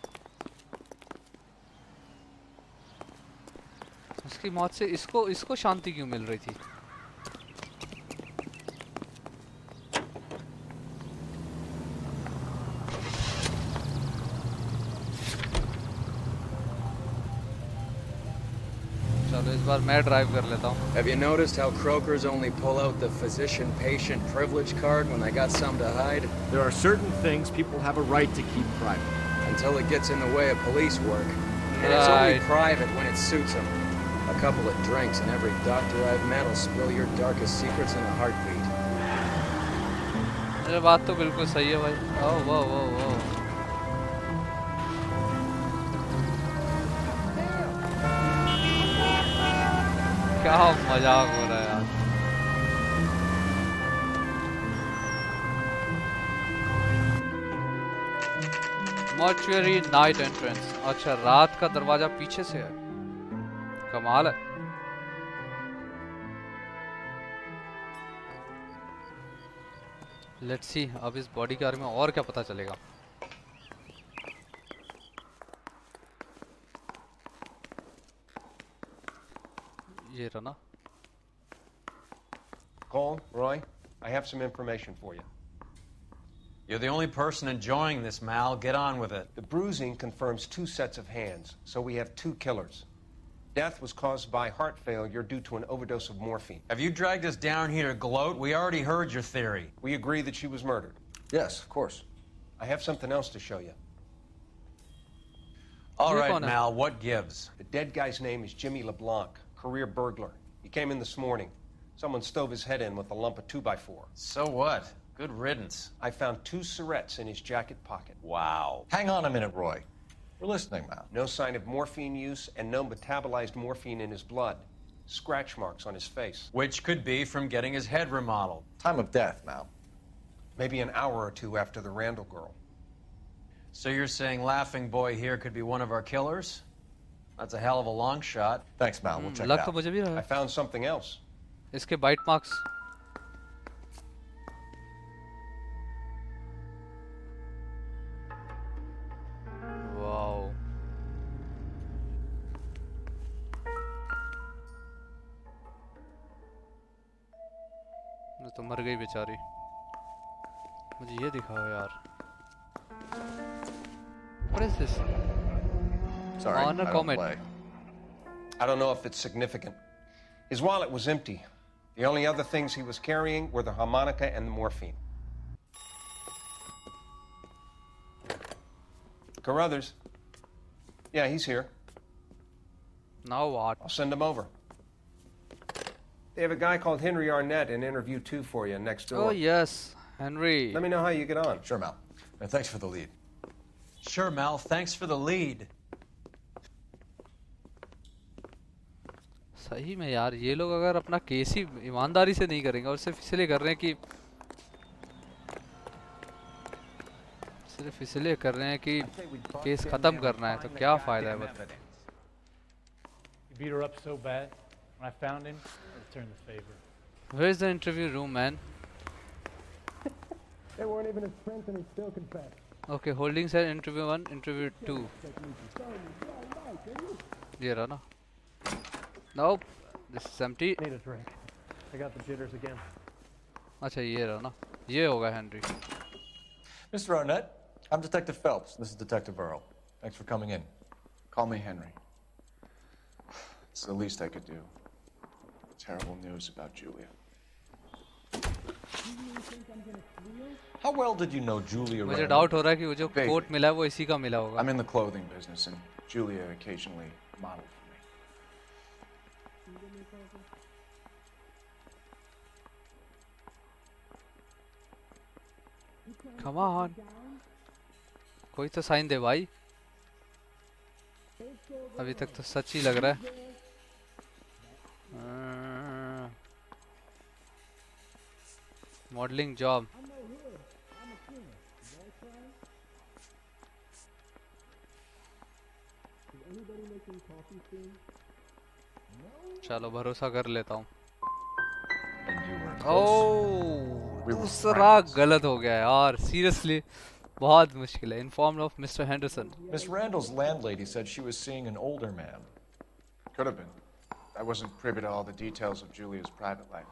उसकी मौत से इसको शांति क्यों मिल रही थी? चलो इस बार मैं ड्राइव कर लेता हूँ। Have you noticed how Croakers only pull out the physician-patient privilege card when they got something to hide? There are certain things people have a right to keep private. Until it gets in the way of police work. And it's only private when it suits them. A couple of drinks and every doctor I've met will spill your darkest secrets in a heartbeat. ये बात तो बिल्कुल सही है भाई। ओह वाह वाह वाह। क्या मजाक हो रहा है यार। Mortuary night entrance. अच्छा, रात का दरवाजा पीछे से है, कमाल है। लेट्स सी अब इस बॉडी के बारे में और क्या पता चलेगा। ये रहा। Cole, Roy, I have some information for you. You're the only person enjoying this, Mal. Get on with it. The bruising confirms 2 sets of hands, so we have 2 killers. Death was caused by heart failure due to an overdose of morphine. Have you dragged us down here to gloat? We already heard your theory. We agree that she was murdered. Yes, of course. I have something else to show you. All right, Mal, what gives? The dead guy's name is Jimmy LeBlanc, career burglar. He came in this morning. Someone stove his head in with a lump of 2x4. So what? Good riddance. I found 2 cigarettes in his jacket pocket. Wow. Hang on a minute, Roy. We're listening, Mal. No sign of morphine use and no metabolized morphine in his blood. Scratch marks on his face. Which could be from getting his head remodeled. Time of death, Mal. Maybe an hour or 2 after the Randall girl. So you're saying Laughing Boy here could be one of our killers? That's a hell of a long shot. Thanks, Mal. We'll check it लग तो out. मुझे भी रहा I found something else. इसके bite marks. Wow, तो मर गई बेचारी। मुझे ये दिखाओ यार। What is this? Sorry, Honor I don't comment. play. I don't know if it's significant. His wallet was empty. If The only other things he was carrying were the harmonica and the morphine. Carruthers. Yeah, he's here. Now what? I'll send him over. They have a guy called Henry Arnett in interview 2 for you next door. Oh yes, Henry. Let me know how you get on. Sure, Mal. And thanks for the lead. Sure, Mel. Thanks for the lead. सही में यार ये लोग अगर अपना case ही ईमानदारी से नहीं करेंगे और सिर्फ इसलिए कर रहे हैं कि केस खत्म करना है तो क्या फायदा है बता। You beat her up so bad. When I found him, I returned the favor. Where is the interview room, man? They weren't even his friends and he still confessed. Okay, holding said interview 1, interview 2. ये रहा ना? Nope, this is empty. Need a drink. I got the jitters again. अच्छा ये रहा ना? ये होगा Henry. Mr. Arnett, I'm Detective Phelps. This is Detective Earl. Thanks for coming in. Call me Henry. It's the least I could do. Terrible news about Julia. How well did you know Julia? मुझे doubt हो रहा है कि वो जो coat मिला है वो इसी का मिला होगा. I'm in the clothing business, and Julia occasionally modeled for me. Come on. कोई तो साइन दे भाई. अभी तक तो सच ही लग रहा है. Modelling job. चलो भरोसा कर लेता हूँ. ओह दूसरा गलत हो गया यार. सीरियसली बहुत मुश्किल है. Informed of Mr. Henderson. Miss Randall's landlady said she was seeing an older man. Could have been. I wasn't privy to all the details of Julia's private life.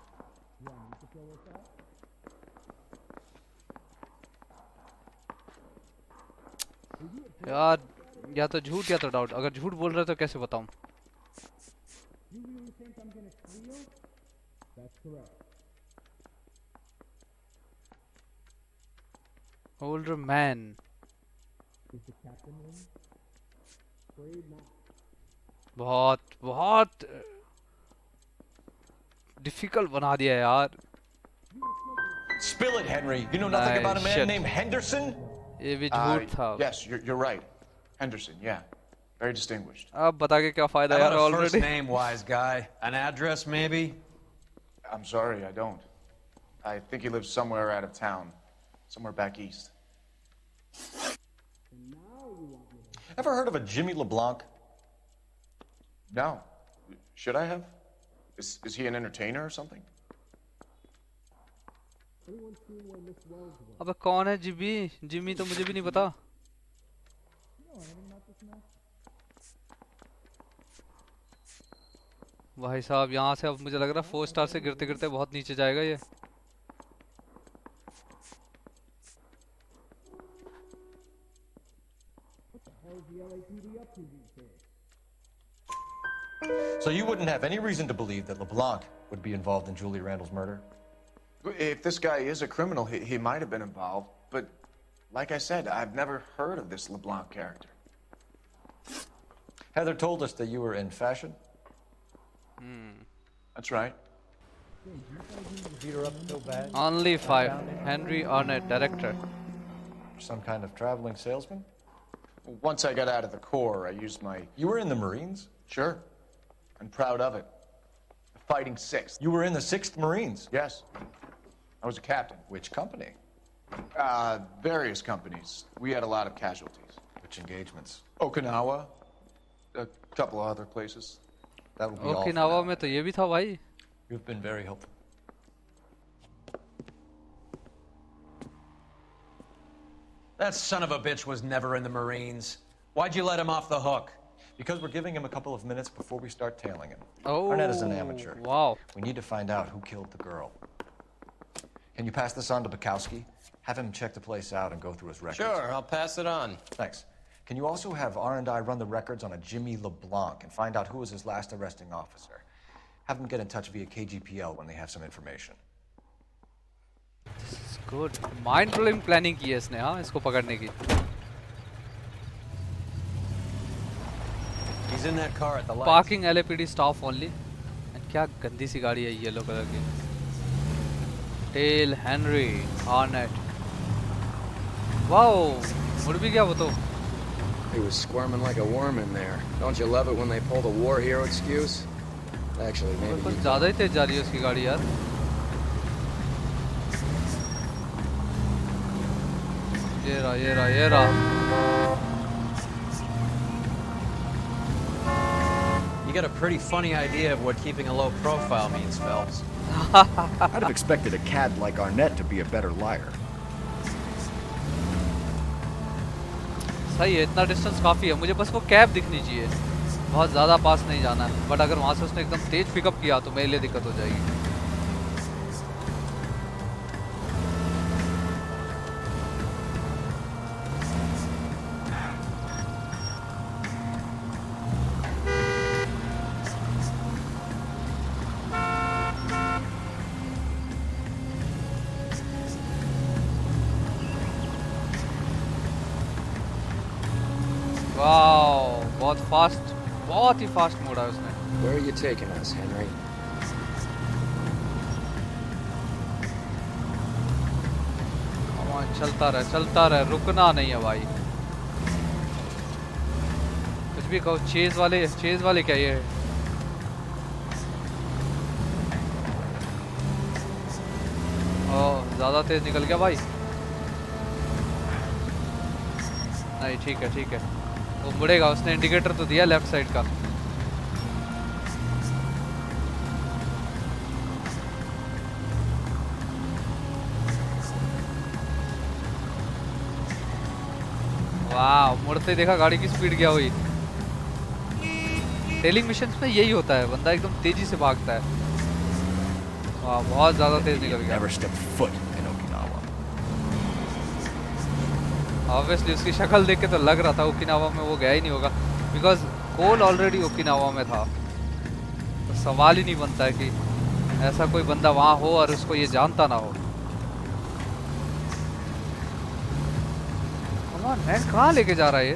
यार या तो झूठ या तो डाउट. अगर झूठ बोल रहा है तो कैसे बताऊं? Older man. बहुत डिफिकल्ट बना दिया यार. Spill it, Henry. You know nothing about a man named Henderson? ये भी झूठ था. Yes, you're right. Henderson, yeah. Very distinguished. अब बता के क्या फायदा यार already. First already. name, wise guy. An address, maybe? I'm sorry, I don't. I think he lives somewhere out of town. Somewhere back east. Ever heard of a Jimmy LeBlanc? No. Should I have? Is he an entertainer or something? अबे कौन है Jimmy? Jimmy तो मुझे भी नहीं पता. भाई साहब यहाँ से अब मुझे लग रहा है 4 स्टार से गिरते गिरते बहुत नीचे जाएगा ये. So you wouldn't have any reason to believe that LeBlanc would be involved in Julie Randall's murder? If this guy is a criminal, he might have been involved. But like I said, I've never heard of this LeBlanc character. Heather told us that you were in fashion. That's right. Beat her up so bad. Only 5. Henry Arnett, director. Some kind of traveling salesman? Once I got out of the Corps, I used my... You were in the Marines? Sure. I'm proud of it. The Fighting 6th. You were in the 6th Marines? Yes. I was a captain. Which company? Various companies. We had a lot of casualties. Which engagements? Okinawa. A couple of other places. That would be all. Okinawa में तो ये भी था भाई. You've been very helpful. That son of a bitch was never in the Marines. Why'd you let him off the hook? Because we're giving him a couple of minutes before we start tailing him. Oh, Arnett is an amateur. Wow. We need to find out who killed the girl. Can you pass this on to Bukowski? Have him check the place out and go through his records. Sure, I'll pass it on. Thanks. Can you also have R&I run the records on a Jimmy LeBlanc and find out who was his last arresting officer? Have them get in touch via KGPL when they have some information. Good mind blowing planning की है इसने हाँ इसको पकड़ने की. He's in that car at the light. Parking LAPD staff only. And क्या गंदी सी गाड़ी है येलो कलर की. Tell Henry Hornet. वाओ मुड़ भी गया वो तो. He was squirming like a worm in there. Don't you love it when they pull the war hero excuse? Actually, maybe. कुछ ज़्यादा ही तेज जा रही है उसकी गाड़ी यार. ये रहा. You got a pretty funny idea of what keeping a low profile means, Phelps. I'd have expected a cad like Arnett to be a better liar. सही है इतना डिस्टेंस काफ़ी है. मुझे बस वो कैब दिखनी चाहिए. बहुत ज़्यादा पास नहीं जाना है. बट अगर वहाँ से उसने एकदम तेज पिकअप किया तो मेरे लिए दिक्कत हो जाएगी. वाओ बहुत ही फास्ट मोड़ा है उसने. Where are you taking us, Henry? चलता रहे रुकना नहीं है भाई. कुछ भी कहो. चेज वाले क्या ये. ओह ज़्यादा तेज निकल गया भाई. नहीं ठीक है वो मुड़ेगा. उसने इंडिकेटर तो दिया लेफ्ट साइड का. वाह मुड़ते देखा गाड़ी की स्पीड क्या हुई. टेलिंग मिशंस में यही होता है. बंदा एकदम तेजी से भागता है. वाह बहुत ज़्यादा तेज निकल गया. Never step foot in Okinawa. Obviously उसकी शक्ल देख के तो लग रहा था ओकिनावा में वो गया ही नहीं होगा. बिकॉज कोल ऑलरेडी ओकिनावा में था. तो सवाल ही नहीं बनता है कि ऐसा कोई बंदा वहाँ हो और उसको ये जानता ना हो. मैन कहाँ लेके जा रहा है ये.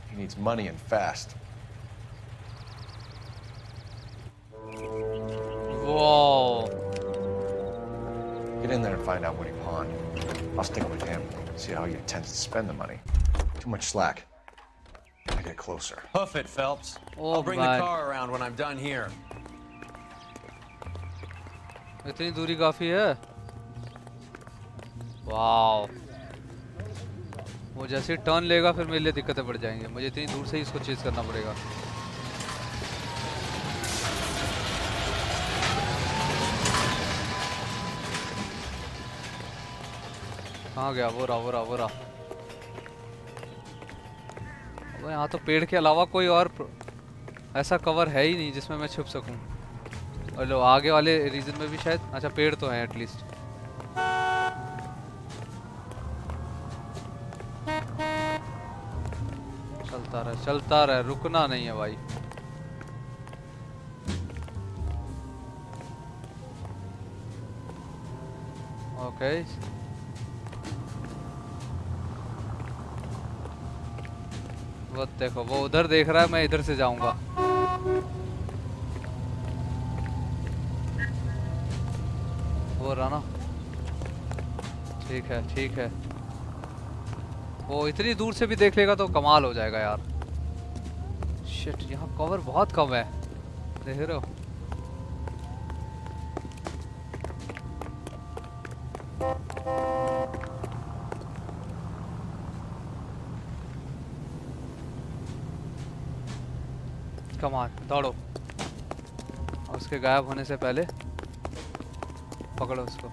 He needs money and fast. Whoa. Get in there and find out what he pawned. I'll stick with him. See how he intends to spend the money. Too much slack. I get closer. Hoof it, Phelps. Oh, I'll bring man. the car around when I'm done here. इतनी दूरी काफी है. Wow. वो जैसे turn लेगा फिर मेरे लिए दिक्कतें बढ़ जाएंगी. मुझे इतनी दूर से ही इसको चेज करना पड़ेगा. कहाँ गया. वो रहा. अब यहाँ तो पेड़ के अलावा कोई और ऐसा कवर है ही नहीं जिसमें मैं छुप सकूं. और लो आगे वाले रीजन में भी शायद. अच्छा पेड़ तो हैं एटलीस्ट. चलता रहे रुकना नहीं है भाई. ओके वो देखो वो उधर देख रहा है. मैं इधर से जाऊंगा. वो रहा ना. ठीक है. वो इतनी दूर से भी देख लेगा तो कमाल हो जाएगा यार. शिट यहाँ कवर बहुत कम है. देख रहे हो. कमाल दौड़ो. और उसके गायब होने से पहले पकड़ो उसको.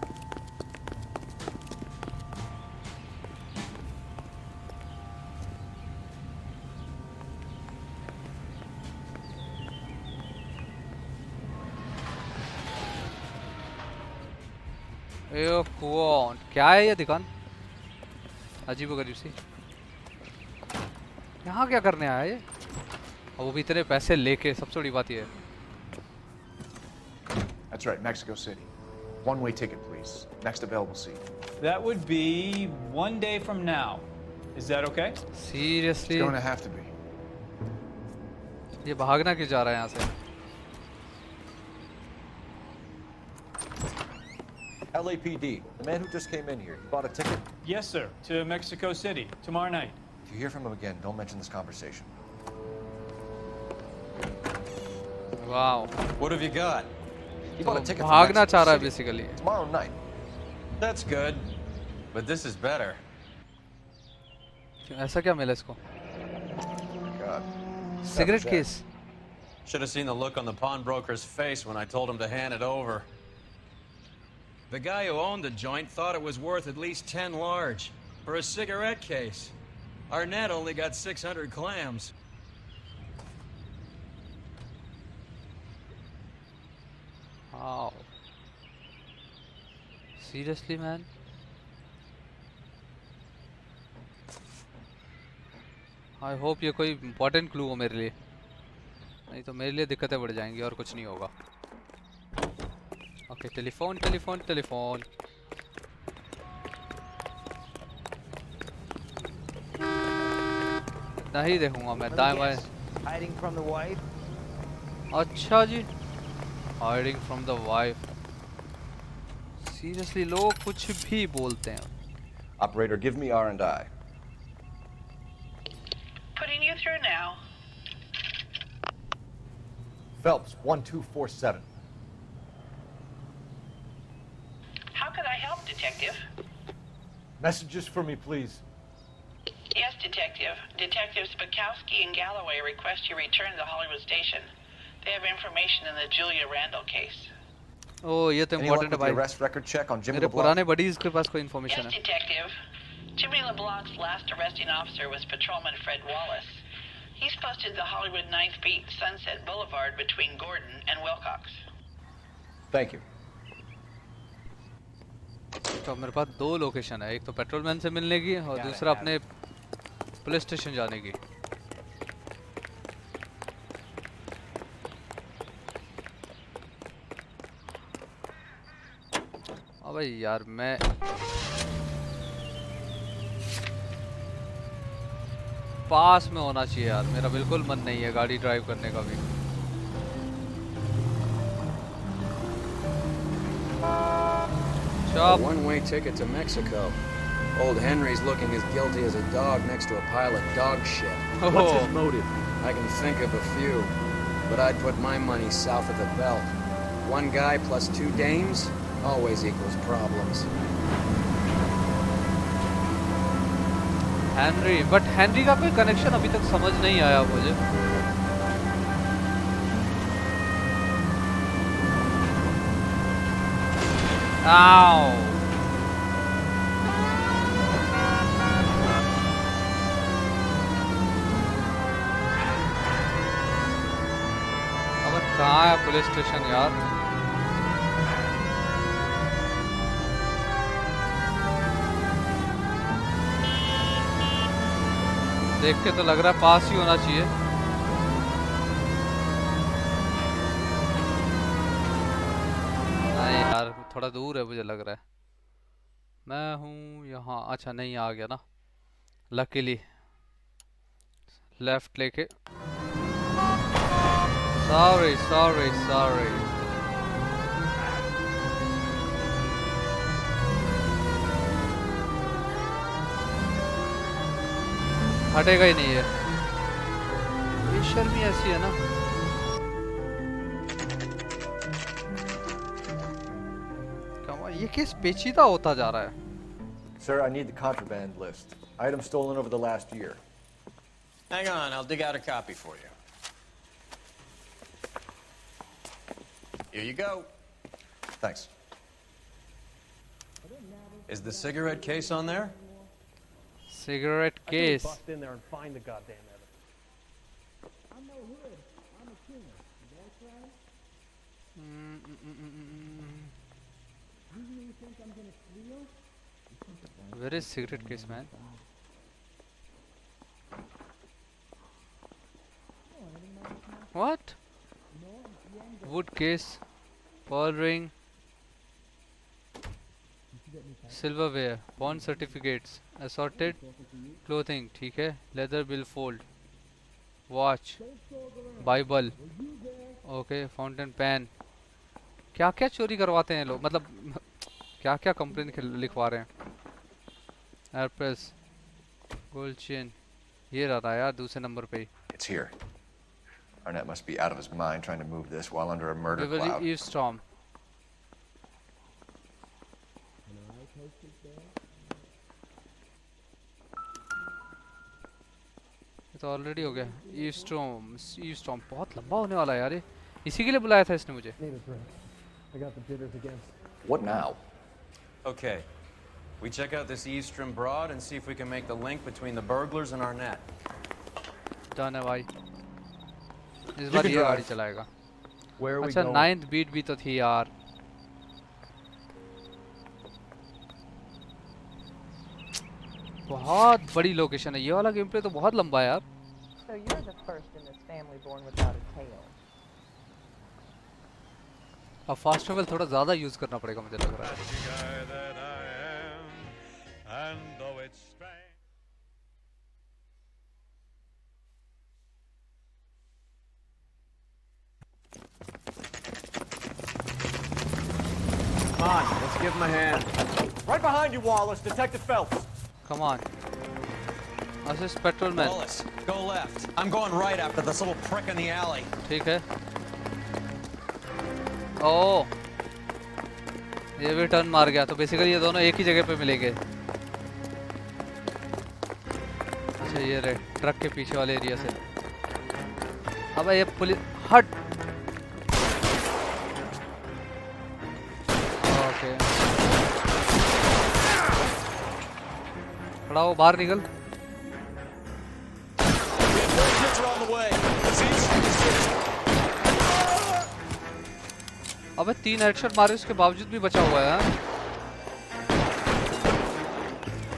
कौन क्या है ये दुकान? अजीबोगरीब सी। यहाँ क्या करने आया ये? और वो भी इतने पैसे लेके, सबसे बड़ी बात ये है। That's right, Mexico City. One-way ticket, please. Next available seat. That would be 1 day from now. Is that okay? Seriously? It's going to have to be. ये भागना क्यों जा रहा है यहाँ से? LAPD, the man who just came in here, he bought a ticket? Yes, sir. To Mexico City tomorrow night. If you hear from him again, don't mention this conversation. Wow. What have you got? He bought a ticket for भागना Mexico चाह रहा है City basically. tomorrow night. That's good. But this is better. ऐसा क्या मिला इसको? God. Cigarette case. Should have seen the look on the pawnbroker's face when I told him to hand it over. The guy who owned the joint thought it was worth at least 10 large for a cigarette case. Arnett only got 600 clams. Wow. Seriously, man? I hope ये कोई important clue हो मेरे लिए, नहीं तो मेरे लिए दिक्कतें बढ़ जाएंगी और कुछ नहीं होगा। Okay, telephone telephone telephone. नहीं देखूंगा मैं दाएं बाएं। Hiding from the wife? अच्छा जी, hiding from the wife. Seriously, लोग कुछ भी बोलते हैं। Operator, give me R&I. Putting you through now. Phelps, 1247. How could I help, Detective? Messages for me, please. Yes, Detective. Detectives Bukowski and Galloway request you return to the Hollywood station. They have information in the Julia Randall case. Oh, ये तो important है भाई। Arrest record check on Jimmy मेरे LeBlanc. पुराने buddies के पास कोई information Yes, है। Detective. Jimmy LeBlanc's last arresting officer was Patrolman Fred Wallace. He's posted the Hollywood 9th Beat Sunset Boulevard between Gordon and Wilcox. Thank you. तो मेरे पास दो location है, एक तो पेट्रोलमैन से मिलने की और दूसरा अपने पुलिस स्टेशन जाने की। अबे यार मैं पास में होना चाहिए यार, मेरा बिल्कुल मन नहीं है गाड़ी ड्राइव करने का भी। A one-way ticket to Mexico. Old Henry's looking as guilty as a dog next to a pile of dog shit. What's his motive? I can think of a few, but I'd put my money south of the belt. One guy plus two dames always equals problems. Henry, but Henry का कोई connection अभी तक समझ नहीं आया मुझे। आओ। अब कहाँ है पुलिस स्टेशन यार? देख के तो लग रहा है पास ही होना चाहिए। नहीं यार, थोड़ा दूर है मुझे लग रहा है। मैं हूँ यहाँ, अच्छा नहीं आ गया ना लकीली। लेफ्ट लेके, सॉरी सॉरी सॉरी। हटेगा ही नहीं है, शर्मी ऐसी है ना। ये केस पेचीदा होता जा रहा है। Sir, I need the contraband list. Items stolen over the last year. Hang on, I'll dig out a copy for you. Here you go. Thanks. Is the cigarette case on there? Cigarette case. Bust in there and find the goddamn evidence. I'm no hood. I'm a killer. That's right. Where is cigarette case, man? What? Wood case, pearl ring, silverware, pawn certificates, assorted clothing, ठीक है, leather billfold, watch, Bible, okay, fountain pen. क्या क्या चोरी करवाते हैं लोग, मतलब क्या क्या कंप्लेन लिखवा रहे हैं. एयरप्रेस, गोल्ड चेन, ये रहा था यार दूसरे नंबर पे ही. It's here. Arnett must be out of his mind trying to move this while under a murder cloud. eavestorm. ये तो ऑलरेडी हो गया. eavestorm बहुत लंबा होने वाला है यार ये. इसी के लिए बुलाया था इसने मुझे. What now? Okay. We check out this eavesdrom broad and see if we can make the link between the burglars and Arnett. Done है भाई. इस बार ये गाड़ी चलाएगा. अच्छा 9th बीट भी तो थी यार. बहुत बड़ी लोकेशन है. ये वाला गेम प्ले तो बहुत लंबा है यार. So you're the first in this family born without a tail. अब फास्ट ट्रैवल थोड़ा ज़्यादा यूज़ करना पड़ेगा मुझे लग रहा है. Come on, let's give him a hand. Right behind you, Wallace. Detective Phelps. Come on. Assist patrolman. Wallace, go left. I'm going right after this little prick in the alley. ठीक है. ओह. ये भी टर्न मार गया तो basically ये दोनों एक ही जगह पे मिलेंगे. अच्छा ये रहे ट्रक के पीछे वाले एरिया से. अबे ये पुलिस हट. ओके. खड़ा हो बाहर निकल. अबे 3 हेडशॉट मारे उसके बावजूद भी बचा हुआ है.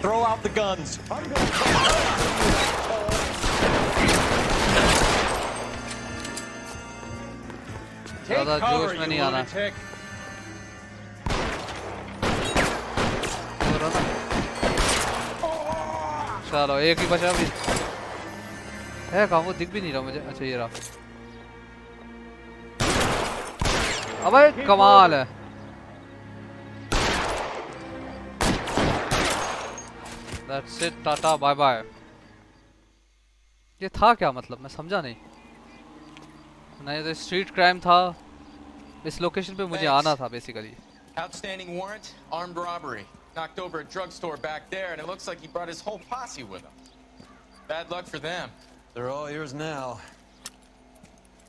Throw out the guns. ज़्यादा जोश में नहीं आना. चलो एक ही बचा भी है. कहाँ वो दिख भी नहीं रहा मुझे. अच्छा ये रहा. अबे कमाल है. That's it, tata bye bye. ये था क्या मतलब मैं समझा नहीं. नहीं तो स्ट्रीट क्राइम था. इस लोकेशन पे मुझे आना था basically. Outstanding warrant, armed robbery. Knocked over a drugstore back there, and it looks like he brought his whole posse with him. Bad luck for them. They're all yours now.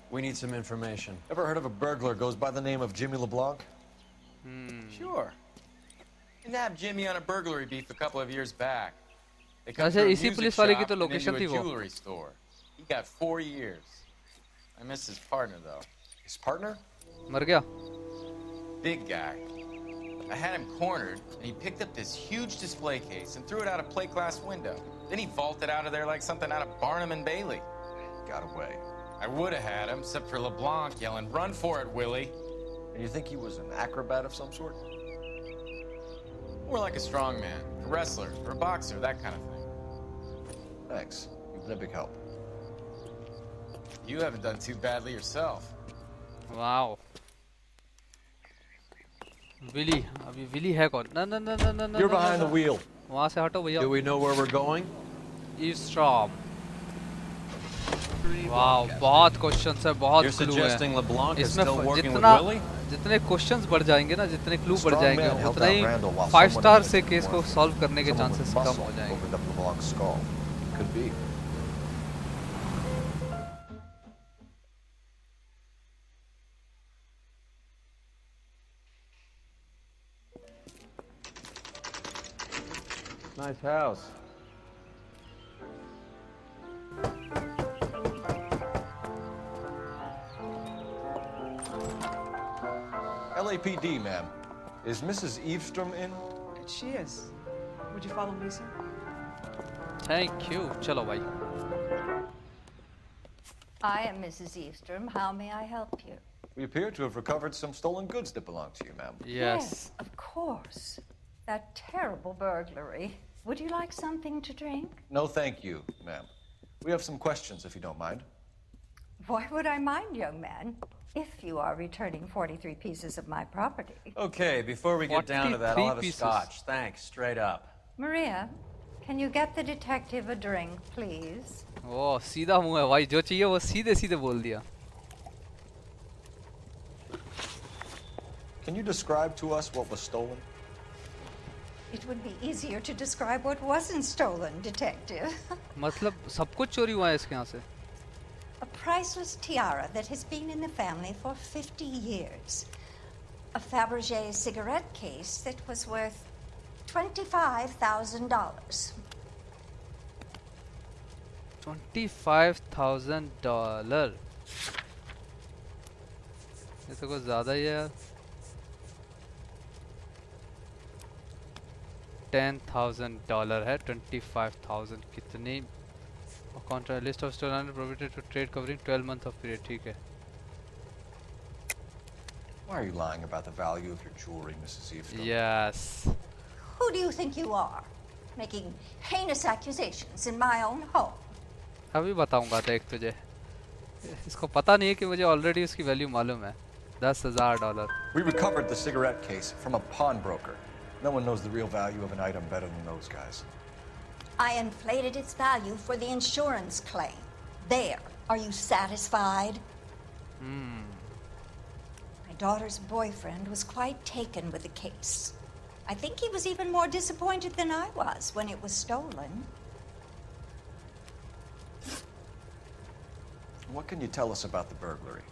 We need some information. Ever heard of a burglar goes by the name of Jimmy LeBlanc? Sure. We nabbed Jimmy on a burglary beef a couple of years back. They come अच्छा through a इसी music police वाले की shop तो and location into थी a वो. jewelry store. He got 4 years. I miss his partner though. His partner? मर गया. Big guy. I had him cornered, and he picked up this huge display case and threw it out a plate glass window. Then he vaulted out of there like something out of Barnum and Bailey. Got away. I would have had him, except for LeBlanc yelling, "Run for it, Willie!" And you think he was an acrobat of some sort? More like a strongman, a wrestler, or a boxer, that kind of thing. Thanks. You've been a big help. You haven't done too badly yourself. Wow. Willy. अभी Willy है कौन? ना ना ना ना ना ना. You're behind the wheel. वहाँ से हटो भैया. Do we know where we're going? Eavesdrop. वाव बहुत क्वेश्चंस है. बहुत You're क्लू suggesting है. LeBlanc is इसमें still working with जितना Willie? जितने क्वेश्चंस बढ़ जाएंगे ना जितने क्लू बढ़ Strong जाएंगे man helped उतना out he Randall while 5 someone star in से the केस को warrant. सॉल्व करने के Someone with chances come muscle हो जाएंगे. opened up LeBlanc's skull. Could be. Nice house. LAPD, ma'am. Is Mrs. Eavestrom in? She is. Would you follow me, sir? Thank you. चलो भाई. I am Mrs. Eavestrom. How may I help you? We appear to have recovered some stolen goods that belong to you, ma'am. Yes, of course. That terrible burglary. Would you like something to drink? No, thank you, ma'am. We have some questions, if you don't mind. Why would I mind, young man, if you are returning 43 pieces of my property? Okay, before we get down to that, I'll have a 43 scotch. Thanks, straight up. Maria, can you get the detective a drink, please? ओह सीधा मुंह है भाई, जो चाहिए वो सीधे सीधे बोल दिया. Can you describe to us what was stolen? It would be easier to describe what wasn't stolen, detective. मतलब सब कुछ चोरी हुआ है इसके यहाँ से. A priceless tiara that has been in the family for 50 years. A Fabergé cigarette case that was worth $25,000. $25,000. ये तो कुछ ज़्यादा ही है यार. $10,000 है. 25,000 कितनी? Contract list of stolen property to trade covering 12 months of period. ठीक है. Why are you lying about the value of your jewelry, Mrs. Eavestrom? Yes. Who do you think you are? Making heinous accusations in my own home. अभी बताऊंगा देख तुझे. इसको पता नहीं है कि मुझे ऑलरेडी उसकी वैल्यू मालूम है. $10,000. We recovered the cigarette case from a pawnbroker. No one knows the real value of an item better than those guys. I inflated its value for the insurance claim. There. Are you satisfied? My daughter's boyfriend was quite taken with the case. I think he was even more disappointed than I was when it was stolen. What can you tell us about the burglary?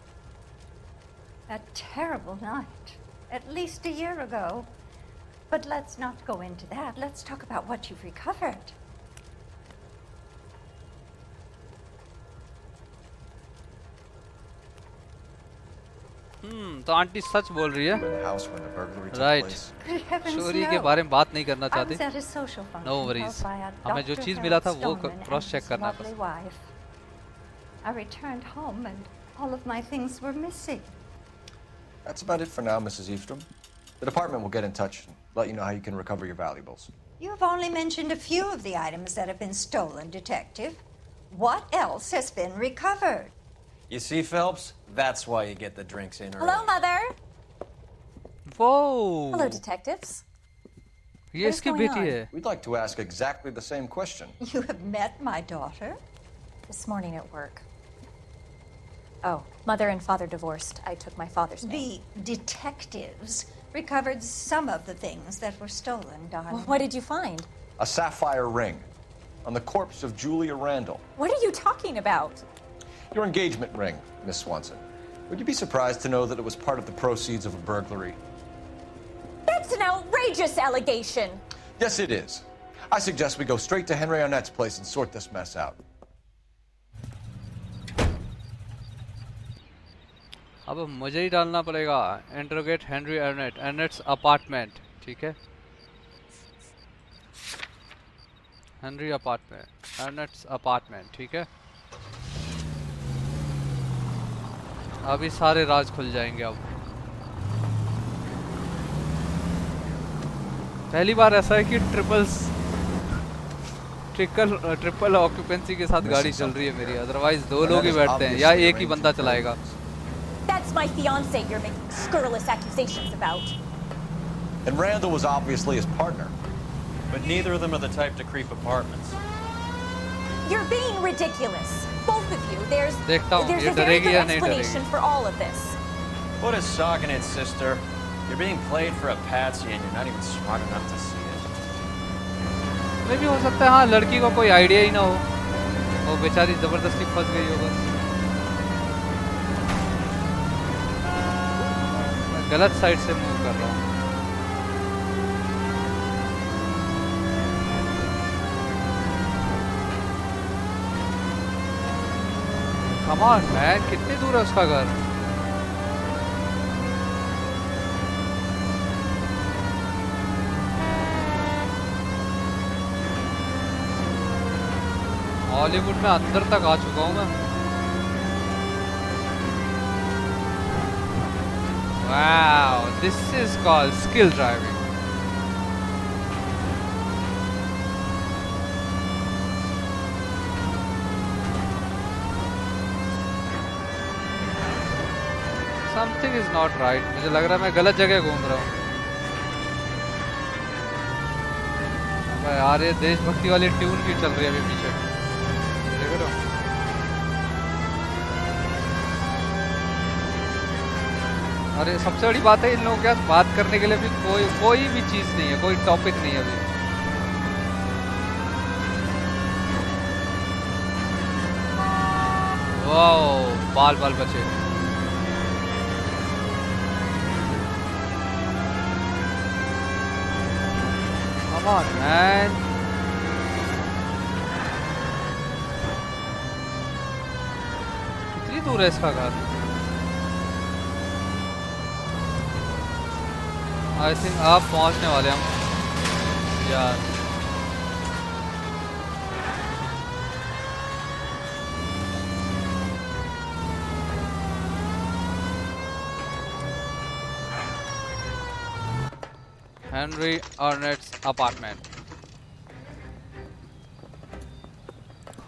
A terrible night. At least a year ago. But let's not go into that. Let's talk about what you've recovered. तो aunty सच बोल रही है. Right. चोरी के बारे में बात नहीं करना चाहती. No worries. हमें जो चीज मिला था वो क्रॉस चेक करना है बस. I returned home and all of my things were missing. That's about it for now, Mrs. Eavestrom. The department will get in touch and let you know how you can recover your valuables. You have only mentioned a few of the items that have been stolen, Detective. What else has been recovered? You see, Phelps? That's why you get the drinks in early. Hello, Mother. Whoa. Hello, detectives. ये इसकी बेटी है. We'd like to ask exactly the same question. You have met my daughter? This morning at work. Oh, Mother and Father divorced. I took my father's name. The detectives recovered some of the things that were stolen, darling. Well, what did you find? A sapphire ring on the corpse of Julia Randall. What are you talking about? Your engagement ring, Miss Swanson. Would you be surprised to know that it was part of the proceeds of a burglary? That's an outrageous allegation. Yes, it is. I suggest we go straight to Henry Arnett's place and sort this mess out. अब मुझे ही डालना पड़ेगा. Interrogate Henry Arnett. Arnett's apartment. ठीक है. Henry apartment. Arnett's apartment. ठीक है. अभी सारे राज खुल जाएंगे अब. पहली बार ऐसा है कि ट्रिपल ऑक्यूपेंसी के साथ गाड़ी चल रही है मेरी. अदरवाइज दो लोग ही बैठते हैं या एक ही बंदा चलाएगा. That's my fiance you're making scurrilous accusations about. And Randall was obviously his partner. But neither of them are the type to creep apartments. You're being ridiculous. Both of you. There's a very good explanation for all of this. Put a sock in it, sister. You're being played for a patsy and you're not even smart enough to see it. मे भी हो सकता है. हाँ, लड़की को कोई idea ही ना हो. वो बेचारी जबरदस्ती फंस गई हो बस. गलत साइड से मूव कर रहा हूँ. Come on, man. कितनी दूर है उसका घर? हॉलीवुड में अंदर तक आ चुका हूँ मैं। Wow, this is called skill driving. Something is not right. मुझे लग रहा है मैं गलत जगह घूम रहा हूँ। अबे यार ये देशभक्ति वाली ट्यून भी चल रही है अभी पीछे, देख रहे हो? अरे सबसे बड़ी बात है इन लोगों के पास बात करने के लिए भी कोई भी चीज़ नहीं है, कोई टॉपिक नहीं है अभी। वाओ, बाल बाल बचे। Come on, man. कितनी दूर है इसका घर? आई थिंक आप पहुंचने वाले हम यार। Henry Arnett's apartment.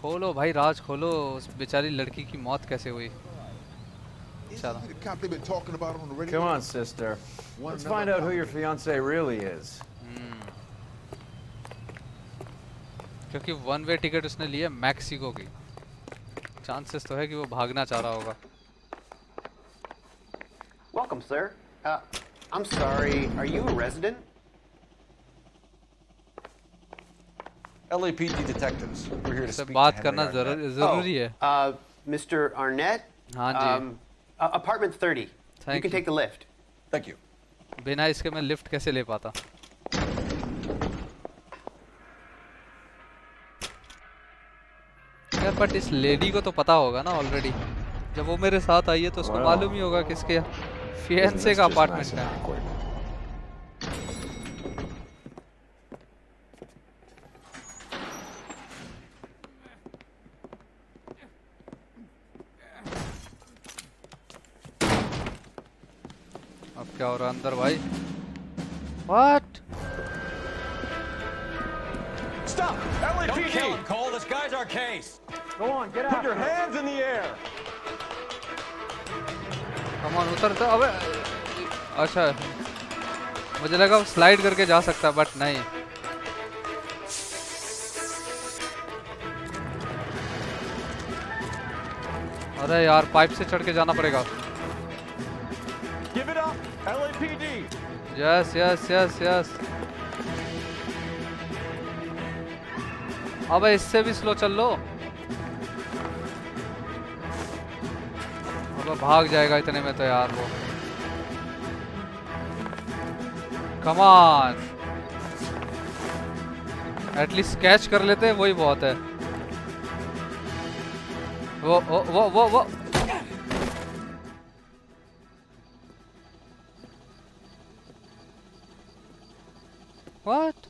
खोलो भाई, राज खोलो, उस बेचारी लड़की की मौत कैसे हुई? चलो। Come on, sister. Let's find out who your fiance really is. क्योंकि वन वे टिकट उसने लिया मैक्सिको की, चांसेस तो है कि वो भागना चाह रहा होगा। Welcome, sir. I'm sorry. Are you a resident? LAPD detectives. We're here to speak to बात करना Henry जरूरी है। Mr. Arnett? हाँ जी। Apartment 30. You can take the lift. Thank you. बिना इसके मैं लिफ्ट कैसे ले पाता? यार बट इस लेडी को तो पता होगा ना ऑलरेडी, जब वो मेरे साथ आई है तो उसको मालूम ही होगा किसके फियांसे का अपार्टमेंट है। अब क्या हो रहा है अंदर भाई? What? Stop! LAPD! Don't kill him, Cole. This guy's our case. Go on, get out. Put your hands in the air. Come on, उतर तो अबे। अच्छा, मुझे लगा वो स्लाइड करके जा सकता, बट नहीं। अरे यार, पाइप से चढ़ के जाना पड़ेगा। Give it up, LAPD. Yes, yes, yes, yes. अबे इससे भी स्लो चल लो। अबे भाग जाएगा इतने में तो यार वो। Come on. एटलीस्ट कैच कर लेते, वही बहुत है। वो What?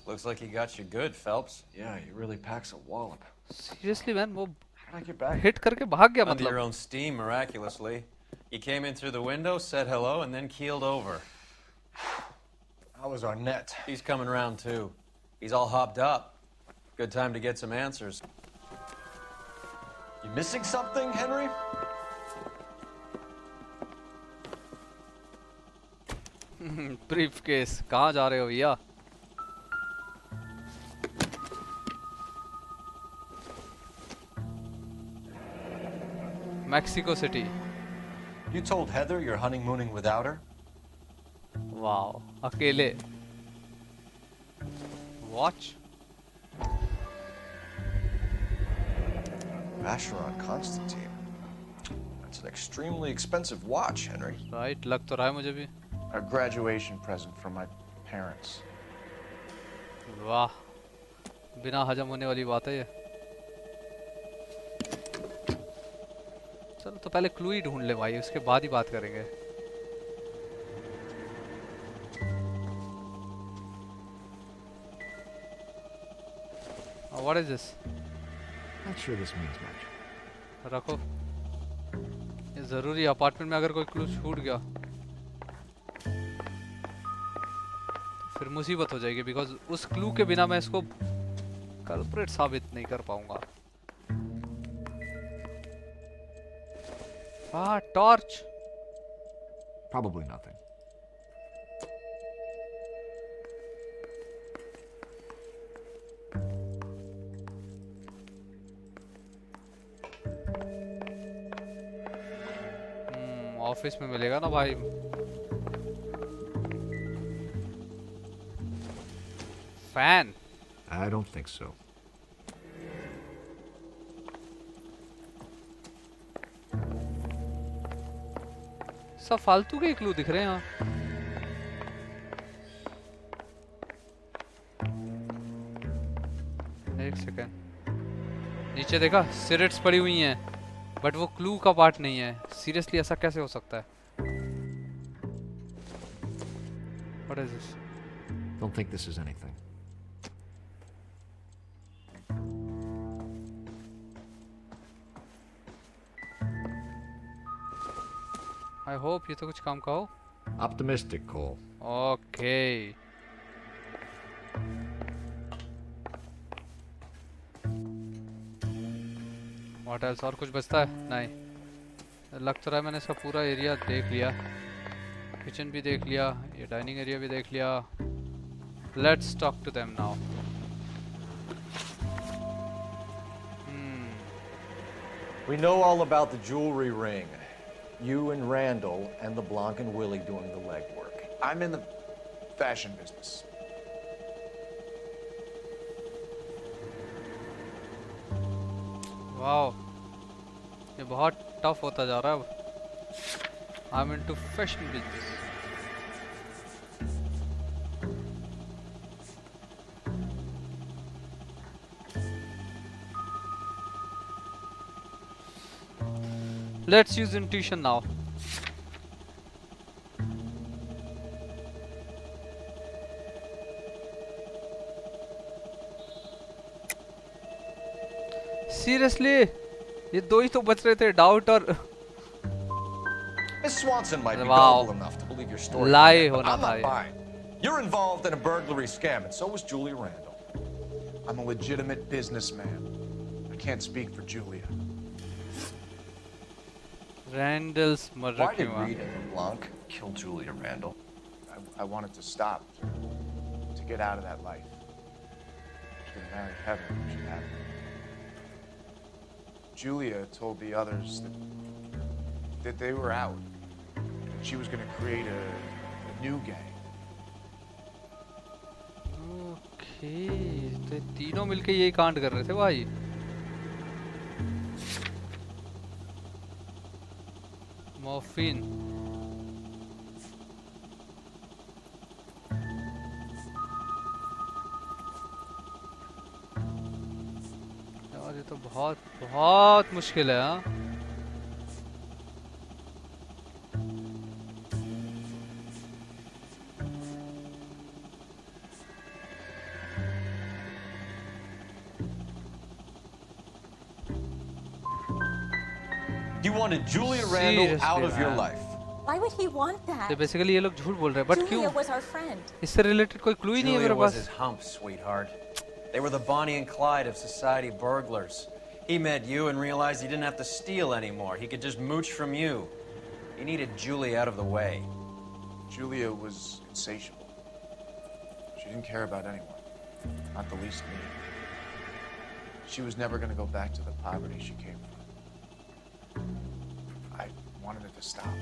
Looks like he got you good, Phelps. Yeah, he really packs a wallop. Seriously man, वो How'd I get back? hit करके भाग गया Under मतलब। your own steam, miraculously. You came in through the window, said hello, and then keeled over. How was Arnett? He's coming around too. He's all hopped up. Good time to get some answers. You missing something, Henry? Briefcase. कहाँ जा रहे हो भैया? Mexico City. You told Heather you're honeymooning without her? Wow. अकेले. Watch. Vacheron Constantine. That's an extremely expensive watch, Henry. Right. लग तो रहा है मुझे भी. A graduation present from my parents. वाह. बिना हजम होने वाली बात है ये. चलो तो पहले क्लू ही ढूंढ ले भाई, उसके बाद ही बात करेंगे। What is this? Not sure this means much. रखो। ये जरूरी अपार्टमेंट में अगर कोई क्लू छूट गया तो फिर मुसीबत हो जाएगी, बिकॉज उस क्लू के बिना मैं इसको कल्प्रिट साबित नहीं कर पाऊंगा। हाँ, टॉर्च। Probably nothing. ऑफिस में मिलेगा ना भाई। Fan? I don't think so. सब फालतू के क्लू दिख रहे हैं यहाँ। एक सेकेंड, नीचे देखा सिरेट्स पड़ी हुई हैं, बट वो क्लू का पार्ट नहीं है। सीरियसली ऐसा कैसे हो सकता है? What is this? Don't think this is anything. I hope ये तो कुछ काम का हो। Optimistic, Cole. Okay. What else? और कुछ बचता है? नहीं। लग तो रहा है मैंने इसका पूरा एरिया देख लिया। किचन भी देख लिया, ये डाइनिंग एरिया भी देख लिया। Let's talk to them now. We know all about the jewelry ring. You and Randall and the Blanc and Willie doing the legwork. I'm in the fashion business. Wow, ये बहुत tough होता जा रहा है अब। I'm into fashion business. Let's use intuition now. Seriously, ये दो ही तो बच रहे थे, डाउट और Miss Swanson might be Wow. gullible enough to believe your story. Lie but होना I'm था not ये। buying. You're involved in a burglary scam, and so was Julia Randall. I'm a legitimate businessman. I can't speak for Julia. Randall's murder Why did क्यों Reed and Blanc kill Julia Randall? I wanted to stop, to get out of that life. She could marry Heather if she had it. Julia told the others that they were out. She was going to create a new gang. Okay, तो तीनों मिलके यही कांड कर रहे थे भाई। Morphine. यार ये तो बहुत बहुत मुश्किल है। हाँ, You wanted Julia Randall Seriously, out of your man. life. Why would he want that? तो बेसिकली ये लोग झूठ बोल रहे हैं, बट क्यों? Julia was our friend. इससे रिलेटेड कोई क्लू ही नहीं है Julia मेरे was pass. his hump, sweetheart. They were the Bonnie and Clyde of society burglars. He met you and realized he didn't have to steal anymore. He could just mooch from you. He needed Julia out of the way. Julia was insatiable. She didn't care about anyone, not the least me. She was never going to go back to the poverty she came from. I wanted it to stop.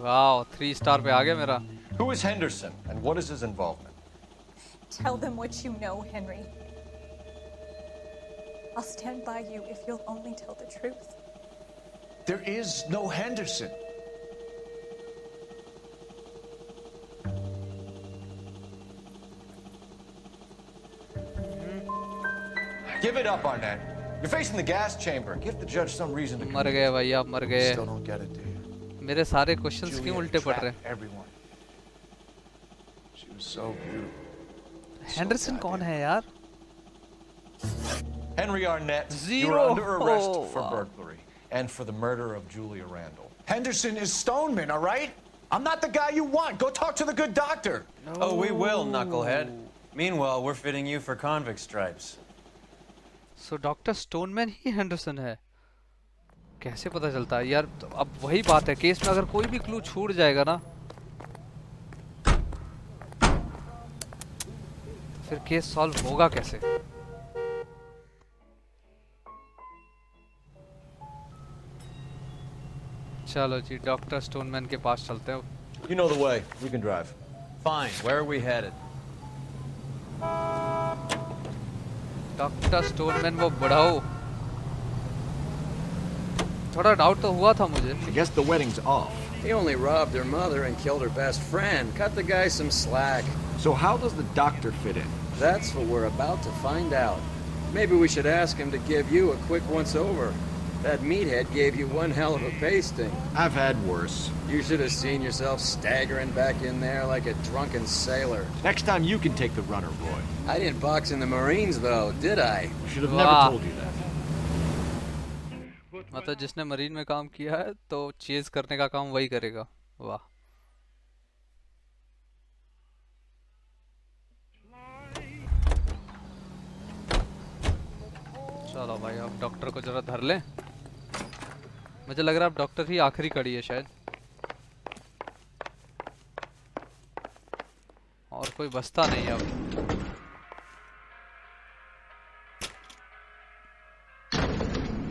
Wow, 3 star पे आ गया मेरा। Who is Henderson and what is his involvement? Tell them what you know, Henry. I'll stand by you if you'll only tell the truth. There is no Henderson. Give it up, Arnett. You're facing the gas chamber. Give the judge some reason to मर गए भाई, आप मर गए। Still don't get it, do you? मेरे सारे questions क्यों Julia उल्टे पड़ रहे trapped everyone. She was so beautiful. Henderson कौन है यार? Henry Arnett, you Zero. are under arrest Oh, for wow. burglary and for the murder of Julia Randall. Henderson is Stoneman, all right? I'm not the guy you want. Go talk to the good doctor. Oh, we will, knucklehead. Meanwhile, we're fitting you for convict stripes. So doctor Stoneman he Henderson है? कैसे पता चलता है यार? तो अब वही बात है, केस में अगर कोई भी क्लू छूट जाएगा ना, फिर केस सॉल्व होगा कैसे? चलो जी, डॉक्टर स्टोनमैन के पास चलते हैं. You know the way. You can drive. Fine. Where are we headed? Doctor Stoneman वो बुढ़ाओ, थोड़ा डाउट तो हुआ था मुझे. I guess the wedding's off. He only robbed her mother and killed her best friend. Cut the guy some slack. So how does the doctor fit in? That's what we're about to find out. Maybe we should ask him to give you a quick once-over. That meathead gave you one hell of a pasting. I've had worse. You should have seen yourself staggering back in there like a drunken sailor. Next time you can take the runner, boy. I didn't box in the Marines, though, did I? I should have never told you that. मतलब जिसने marine में काम किया है तो chase करने का काम वही करेगा. वाह. चलो भाई, अब डॉक्टर को जरा धर लें. मुझे लग रहा है अब डॉक्टर ही आखिरी कड़ी है शायद, और कोई बचता नहीं है अब.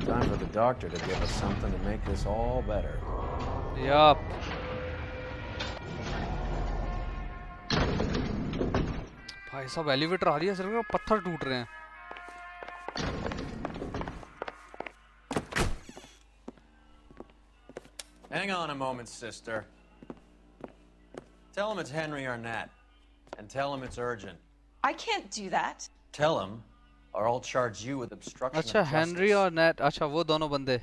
Time for the doctor to give us something to make this all better. Yup. भाई साहब एलिवेटर आ रही है, सिर्फ पत्थर टूट रहे हैं. Hang on a moment, sister. Tell him it's Henry Arnett. And tell him it's urgent. I can't do that. Tell him, or I'll charge you with obstruction अच्छा, of हेनरी justice. और net, अच्छा वो दोनों बंदे.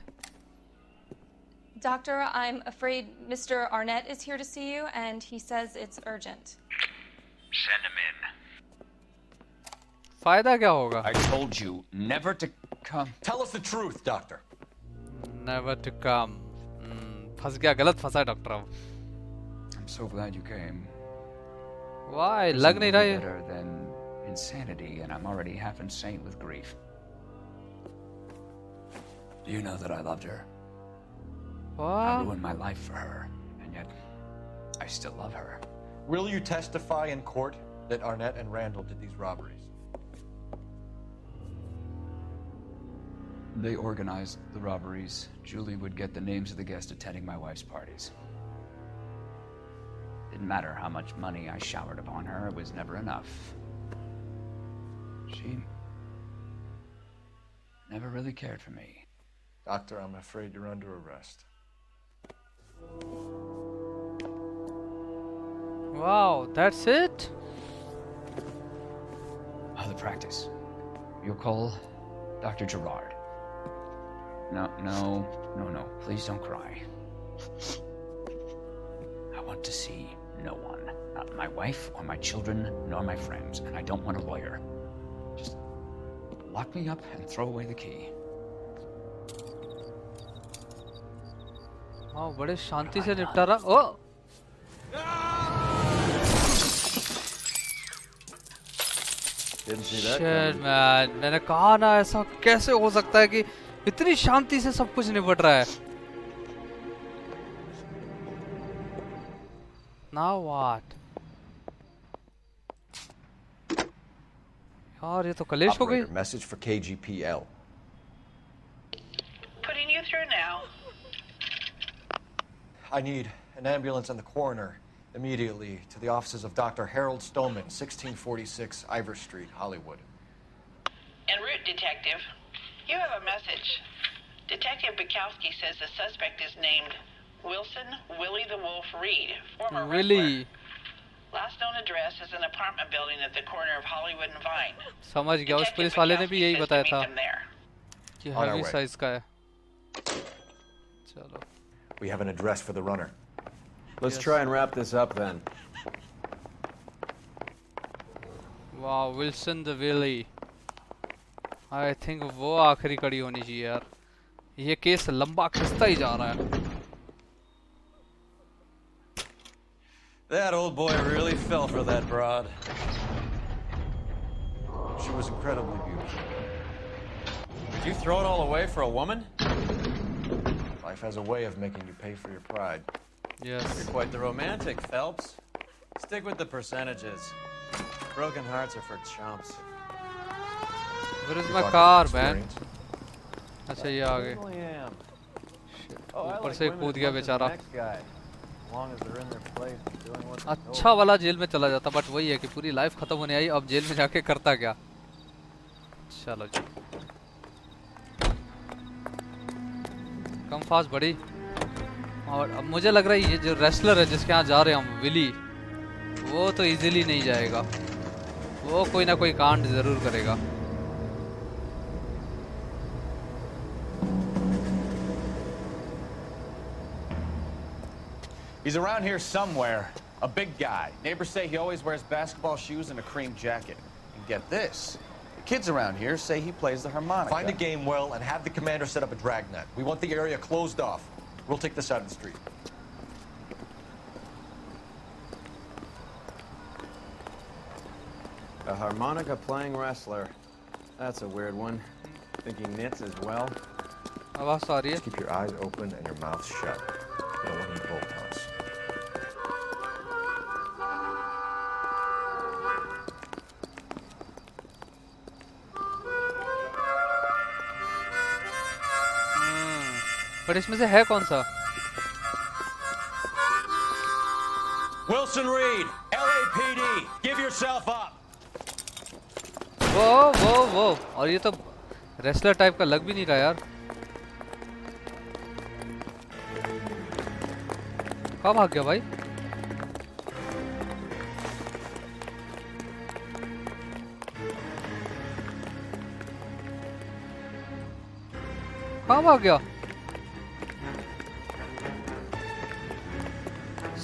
Doctor, I'm afraid Mr. Arnett is here to see you, and he says it's urgent. Send him in. फायदा क्या होगा? I told you never to come. Tell us the truth, doctor. Never to come. फंस गया, गलत फंसा है doctor अब. I'm so glad you came. Why? लग नहीं रहा ये. Better than insanity, and I'm already half insane with grief. Do you know that I loved her? I What? ruined my life for her, and yet I still love her. Will you testify in court that Arnett and Randall did these robberies? They organized the robberies. Julie would get the names of the guests attending my wife's parties. Didn't matter how much money I showered upon her, it was never enough. She never really cared for me. Doctor, I'm afraid you're under arrest. Wow, that's it? The practice. You'll call Dr. Gerard. No. Please don't cry. I want to see no one. Not my wife or my children nor my friends. And I don't want a lawyer. Just lock me up and throw away the key. हाँ, बड़े शांति से निपटा रहा. ओ! Didn't see that Shit, coming. man. मैंने कहा ना, ऐसा कैसे हो सकता है कि इतनी शांति से सब कुछ निपट रहा है. Now what? यार ये तो कलेश हो गई. Operator, message for KGPL. Putting you through now. I need an ambulance and the coroner immediately to the offices of Dr. Harold Stoneman, 1646 Ivor Street, Hollywood. En route, Detective. You have a message. Detective Bukowski says the suspect is named Wilson Willie the Wolf Reed, former Willie. Last known address is an apartment building at the corner of Hollywood and Vine. समझ गया, उस police वाले ने भी यही बताया था कि On our heavy way. Size का है. चलो. We have an address for the runner. Let's try and wrap this up then. वाह Wilson the Willy, I think वो आखिरी कड़ी होनी चाहिए यार, ये केस लंबा खिंचता ही जा रहा है। That old boy really fell for that broad. She was incredibly beautiful. Did you throw it all away for a woman? Life has a way of making you pay for your pride. Yes. You're quite the romantic, Phelps. Stick with the percentages. Broken hearts are for chumps. Where is my car, man? अच्छा ये आ गए। ऊपर से कूद गया बेचारा। अच्छा वाला जेल में चला जाता, बट वही है कि पूरी लाइफ खत्म होने आई, अब जेल में जाके करता क्या। चलो जी कम फास्ट बड़ी। और अब मुझे लग रहा है ये जो रेसलर है जिसके यहाँ जा रहे हैं हम, विली, वो तो इजीली नहीं जाएगा, वो कोई ना कोई कांड जरूर करेगा। He's around here somewhere. A big guy. Neighbors say he always wears basketball shoes and a cream jacket. And get this. The kids around here say he plays the harmonica. Find a game well and have the commander set up a dragnet. We want the area closed off. We'll take this out of the street. A harmonica playing wrestler. That's a weird one. Think he knits as well? आवाज आ रही है। Just keep your eyes open and your mouth shut. You don't want any bolt ons. पर इसमें से है कौन सा? Wilson Reed, LAPD, give yourself up. वो और ये तो रेसलर टाइप का लग भी नहीं रहा यार। कहाँ भाग गया भाई? कहाँ भाग गया?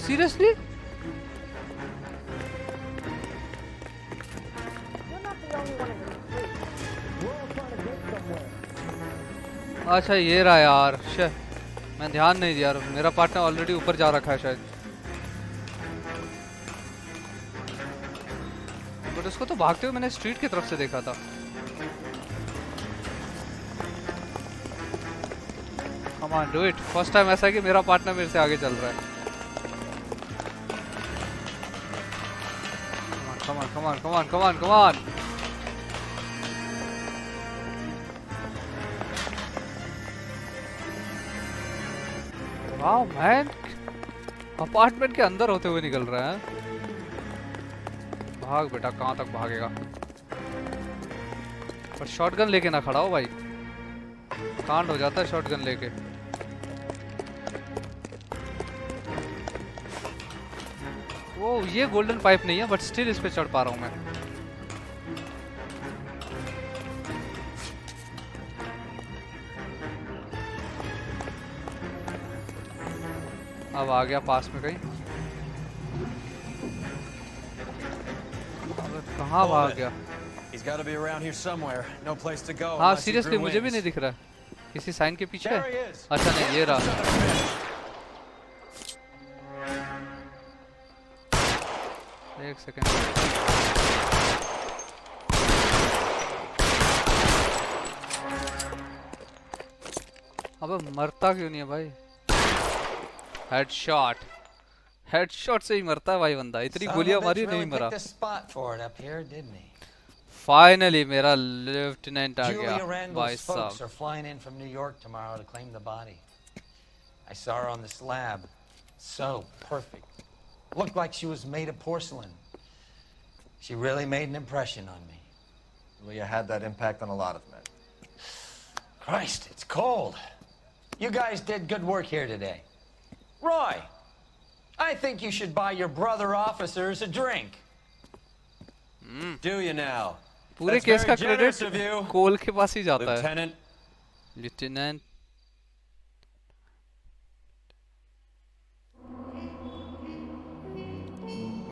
सीरियसली? अच्छा ये रहा यार, मैं ध्यान नहीं दिया, मेरा पार्टनर ऑलरेडी ऊपर जा रखा है शायद, बट उसको तो भागते हुए मैंने स्ट्रीट की तरफ से देखा था। Come on do it. First time ऐसा है कि मेरा पार्टनर मेरे से आगे चल रहा है। Come on come on come on come on come on. Wow man, apartment के अंदर होते हुए निकल रहा है। भाग बेटा, कहाँ तक भागेगा? पर शॉटगन लेके ना खड़ा हो भाई, कांड हो जाता है शॉटगन लेके। वो ये गोल्डन पाइप नहीं है, बट स्टिल इस पे चढ़ पा रहा हूँ मैं। अब आ गया पास में कहीं। कहाँ भाग गया? He's got to be around here somewhere. No place to go. हाँ सीरियसली मुझे भी नहीं दिख रहा है। किसी साइन के पीछे है? अच्छा नहीं, ये रहा। एक सेकेंड। अबे मरता क्यों नहीं है भाई? हेडशॉट, हेडशॉट से ही मरता है भाई बंदा। इतनी गोलियां मारी नहीं मरा। फाइनली मेरा लेफ्टिनेंट आ गया भाई साहब। are flying in from New York tomorrow to claim the body. I saw her on the slab. So perfect. Looked like she was made of porcelain. She really made an impression on me. Leah had that impact on a lot of men. Christ, it's cold. You guys did good work here today. Roy, I think you should buy your brother officers a drink. Do you now? पूरे case का credit कोल के पास ही जाता है। Lieutenant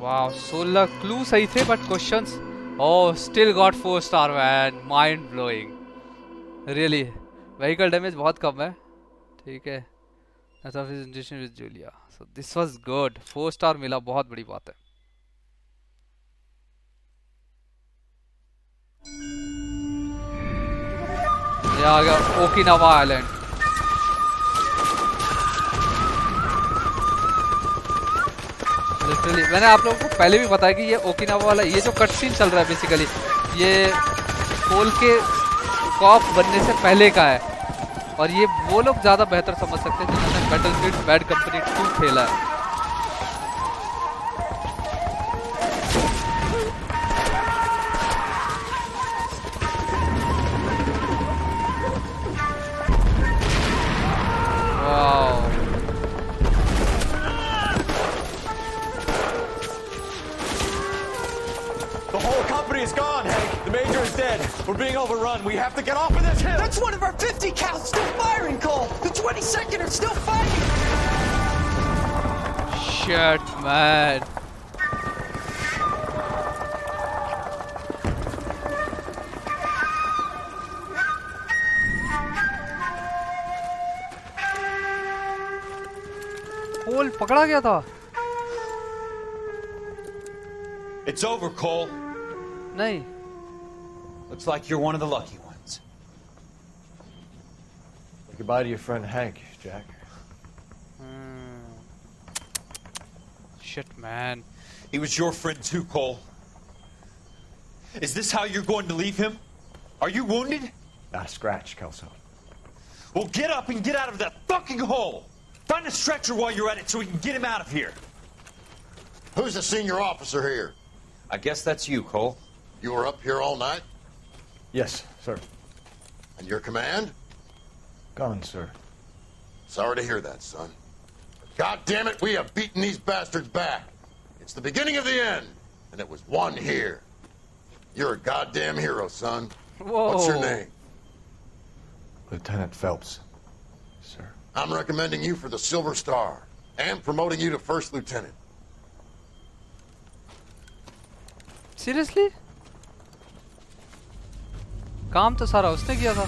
वाह 16 clue सही थे, but questions Oh, still got 4 star man. Mind blowing. Really. Vehicle damage बहुत कम है. ठीक है. As of his interaction with Julia. So this was good. 4 star मिला बहुत बड़ी बात है. ये आ गया ओकिनावा आइलैंड. लिटरली मैंने आप लोगों को पहले भी बताया कि ये ओकिनावा वाला ये जो कट सीन चल रहा है बेसिकली ये कोल के कॉप बनने से पहले का है और ये वो लोग ज़्यादा बेहतर समझ सकते हैं जिन्होंने बैटलफील्ड बैड कंपनी 2 खेला है. The whole company is gone, Hank. The Major is dead. We're being overrun. We have to get off of this hill. That's one of our 50 cals still firing, Cole. The 22nd are still fighting. Shit, man. कोल पकड़ा गया था. It's over, Cole. नहीं. Looks like you're one of the lucky ones. Say goodbye to your friend Hank, Jack. Shit, man. He was your friend too, Cole. Is this how you're going to leave him? Are you wounded? Not a scratch, Kelso. Well, get up and get out of that fucking hole. Find a stretcher while you're at it so we can get him out of here. Who's the senior officer here? I guess that's you, Cole. You were up here all night? Yes, sir. And your command? Gone, sir. Sorry to hear that, son. God damn it, we have beaten these bastards back. It's the beginning of the end, and it was one here. You're a goddamn hero, son. Whoa. What's your name? Lieutenant Phelps, sir. I'm recommending you for the Silver Star and promoting you to First Lieutenant. Seriously? काम तो सारा उसने किया था.